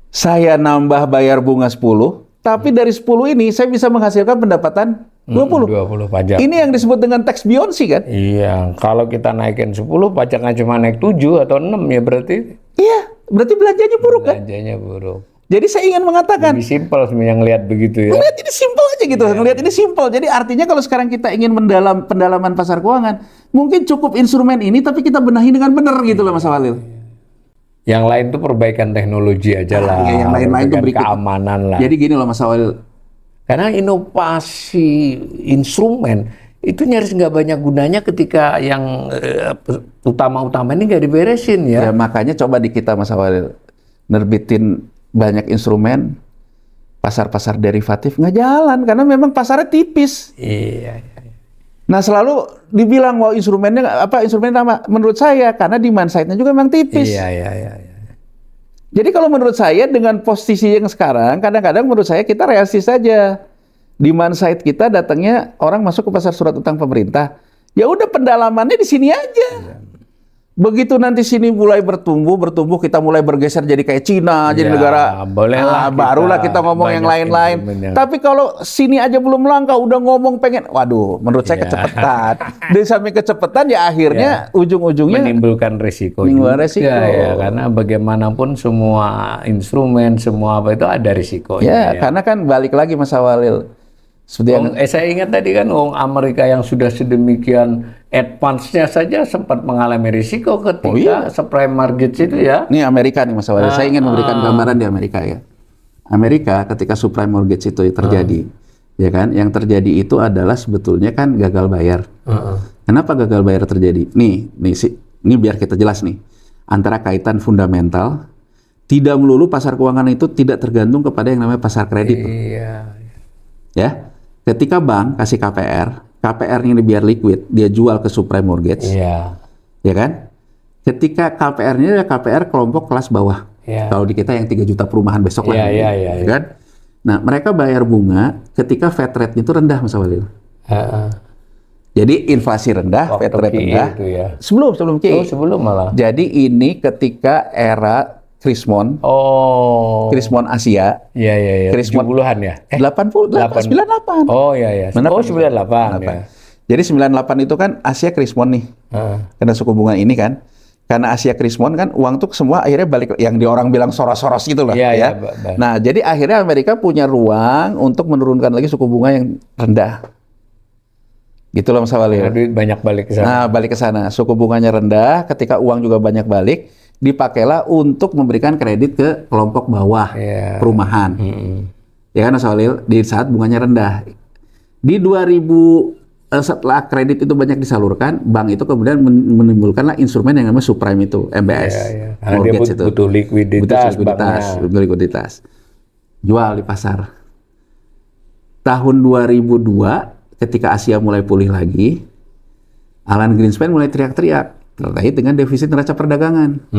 Saya nambah bayar bunga 10, tapi dari 10 ini saya bisa menghasilkan pendapatan 20. 20 pajak. Ini yang disebut dengan tax buoyancy kan? Iya, kalau kita naikin 10, pajaknya cuma naik 7 atau 6 ya berarti Iya, berarti belanjanya buruk kan? belanjanya buruk. Jadi saya ingin mengatakan, Lebih simpel sebenarnya ngelihat begitu ya. ngelihat ini simpel aja gitu, ngelihat ini simpel. Jadi artinya kalau sekarang kita ingin pendalaman pasar keuangan, mungkin cukup instrumen ini, tapi kita benahi dengan benar gitu loh Mas Walil. Yang lain tuh perbaikan teknologi aja lah. Iya, yang lain-lain tuh perbaikan berikut. keamanan lah. Jadi gini loh Mas Walil, Karena inovasi instrumen itu nyaris nggak banyak gunanya ketika yang utama-utama ini nggak diberesin ya ya. makanya coba di kita Mas Walil, nerbitin banyak instrumen, pasar-pasar derivatif nggak jalan, karena memang pasarnya tipis. Iya. Nah selalu dibilang bahwa instrumennya sama, menurut saya karena demand side-nya juga memang tipis. Iya. Jadi kalau menurut saya dengan posisi yang sekarang, kadang-kadang menurut saya kita realistis saja. Demand side kita datangnya orang masuk ke pasar surat utang pemerintah. Ya udah pendalamannya di sini aja. Begitu nanti sini mulai bertumbuh, kita mulai bergeser jadi kayak Cina, jadi negara. Bolehlah barulah kita ngomong yang lain-lain. Tapi kalau sini aja belum langkah, udah ngomong pengen, waduh, menurut saya kecepatan. Dari samping kecepatan ya akhirnya ujung-ujungnya menimbulkan risiko menimbulkan juga risiko. ya, karena bagaimanapun semua instrumen, semua apa itu ada risikonya. ya, karena kan balik lagi Mas Walil. Seperti yang Saya ingat tadi kan Amerika yang sudah sedemikian advance-nya saja sempat mengalami risiko ketika subprime mortgage itu ya. Ini Amerika nih Mas Walil. Saya ingin memberikan gambaran di Amerika ya. Amerika ketika subprime mortgage itu terjadi, ya kan? Yang terjadi itu adalah sebetulnya kan gagal bayar. Kenapa gagal bayar terjadi? Ini biar kita jelas nih. Antara kaitan fundamental, tidak melulu pasar keuangan itu tidak tergantung kepada yang namanya pasar kredit. Iya. Ya. Ketika bank kasih KPR-nya biar liquid, dia jual ke subprime mortgage. Iya. Ya kan? Ketika KPR-nya adalah KPR kelompok kelas bawah. Iya. Kalau di kita yang 3 juta perumahan besok lah. Iya. Kan? Nah, mereka bayar bunga ketika Fed rate-nya itu rendah, Mas Walil. Jadi inflasi rendah, Fed rate rendah. Itu ya. Sebelum QE. Sebelum malah. Jadi ini ketika era Krismon Asia. Iya. Krismon 70-an ya? 98. Oh iya. Mana 98 ya. Jadi 98 itu kan Asia Krismon nih. Karena suku bunga ini kan. Karena Asia Krismon kan uang tuh semua akhirnya balik yang di orang bilang soros-soros gitu loh. Iya. Nah, jadi akhirnya Amerika punya ruang untuk menurunkan lagi suku bunga yang rendah. Gitu loh Mas Walil. Duit banyak balik ke sana. Nah, balik ke sana. Suku bunganya rendah, ketika uang juga banyak balik, dipakailah untuk memberikan kredit ke kelompok bawah perumahan. Ya kan Mas Walil, di saat bunganya rendah. Di 2000 setelah kredit itu banyak disalurkan, bank itu kemudian menimbulkanlah instrumen yang namanya subprime itu, MBS. Karena dia butuh likuiditas. Jual di pasar. Tahun 2002 ketika Asia mulai pulih lagi, Alan Greenspan mulai teriak-teriak terkait dengan defisit neraca perdagangan.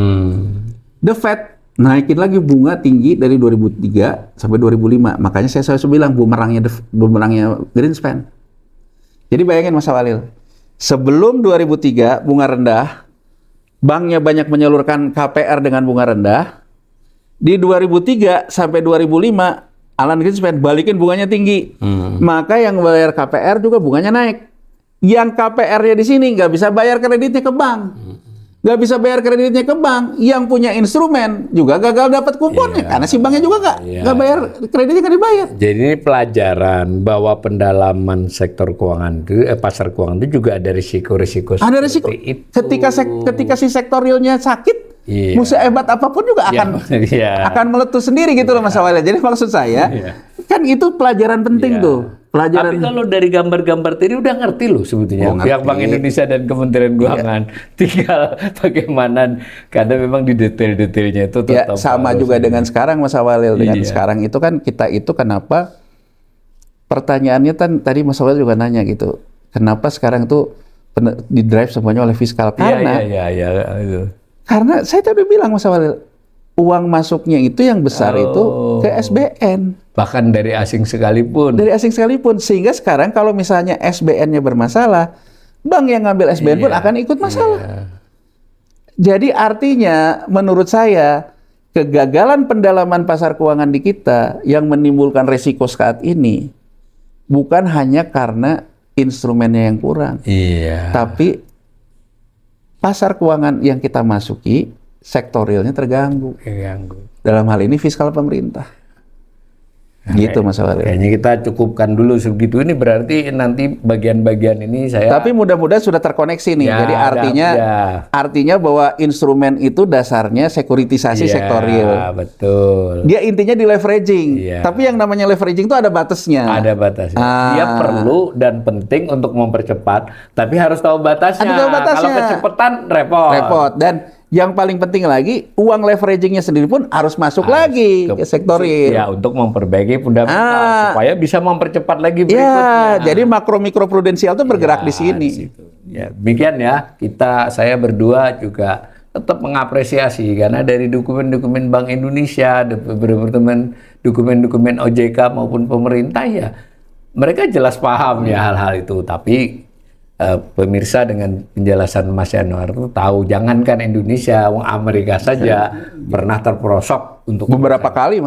The Fed naikin lagi bunga tinggi dari 2003 sampai 2005. Makanya saya selalu bilang bumerangnya Greenspan. Jadi bayangin Mas Walil, sebelum 2003 bunga rendah, banknya banyak menyalurkan KPR dengan bunga rendah. Di 2003 sampai 2005, Alan Greenspan balikin bunganya tinggi. Maka yang bayar KPR juga bunganya naik. Yang KPR-nya di sini nggak bisa bayar kreditnya ke bank. Nggak bisa bayar kreditnya ke bank, yang punya instrumen juga gagal dapat kuponnya karena si banknya juga nggak bayar kreditnya, nggak dibayar. Jadi ini pelajaran bahwa pendalaman sektor keuangan itu, pasar keuangan itu juga ada risiko-risiko. Ada risiko. Itu. Ketika si sektor realnya sakit, musuh hebat apapun juga akan meletus sendiri gitu loh Mas Walid. Jadi maksud saya kan itu pelajaran penting tuh. Tapi kalau dari gambar-gambar tadi udah ngerti loh sebetulnya pihak Bank Indonesia dan Kementerian Keuangan. Tinggal bagaimana, karena memang di detail-detailnya itu tetap sama juga dengan sekarang Mas Walid. Dengan sekarang itu kan kita itu kenapa pertanyaannya kan tadi Mas Walid juga nanya gitu. Kenapa sekarang tuh di drive semuanya oleh fiskal? Karena karena saya tadi bilang Mas Walid, uang masuknya itu yang besar itu ke SBN. Bahkan dari asing sekalipun. Dari asing sekalipun. Sehingga sekarang kalau misalnya SBN-nya bermasalah, bank yang ngambil SBN pun akan ikut masalah. Jadi artinya menurut saya, kegagalan pendalaman pasar keuangan di kita yang menimbulkan resiko saat ini, bukan hanya karena instrumennya yang kurang. Tapi pasar keuangan yang kita masuki, sektorialnya terganggu. Dalam hal ini fiskal pemerintah. Gitu Mas Walid. Kayaknya kita cukupkan dulu segitu. Ini berarti nanti bagian-bagian ini saya. Tapi mudah-mudahan sudah terkoneksi nih. Jadi artinya bahwa instrumen itu dasarnya sekuritisasi sektorial. Betul. Dia intinya di leveraging. Tapi yang namanya leveraging itu ada batasnya. Ada batasnya. Dia perlu dan penting untuk mempercepat, tapi harus tahu batasnya. Kalau kecepatan repot. Dan yang paling penting lagi, uang leveragingnya sendiri pun harus masuk lagi ke sektorial. Ya, untuk memperbaiki fundamental supaya bisa mempercepat lagi berikutnya. Jadi makro-mikro prudensial itu bergerak di sini. Demikian ya, saya berdua juga tetap mengapresiasi karena dari dokumen-dokumen Bank Indonesia, dokumen-dokumen OJK maupun pemerintah mereka jelas paham hal-hal itu. Tapi pemirsa dengan penjelasan Mas Yanuar itu tahu, jangankan Indonesia, Amerika saja pernah terperosok untuk beberapa kali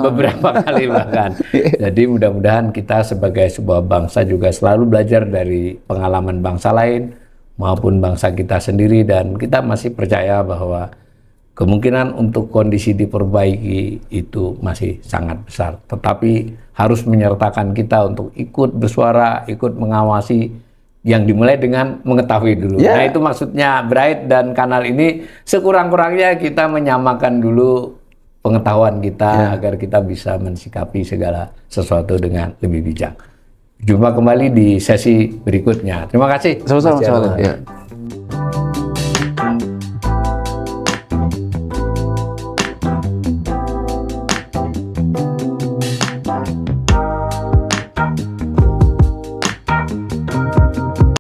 bahkan. Jadi mudah-mudahan kita sebagai sebuah bangsa juga selalu belajar dari pengalaman bangsa lain maupun bangsa kita sendiri, dan kita masih percaya bahwa kemungkinan untuk kondisi diperbaiki itu masih sangat besar. Tetapi harus menyertakan kita untuk ikut bersuara, ikut mengawasi, yang dimulai dengan mengetahui dulu. Nah itu maksudnya Bright dan kanal ini sekurang-kurangnya kita menyamakan dulu pengetahuan kita agar kita bisa mensikapi segala sesuatu dengan lebih bijak. Jumpa kembali di sesi berikutnya. Terima kasih. Sama-sama.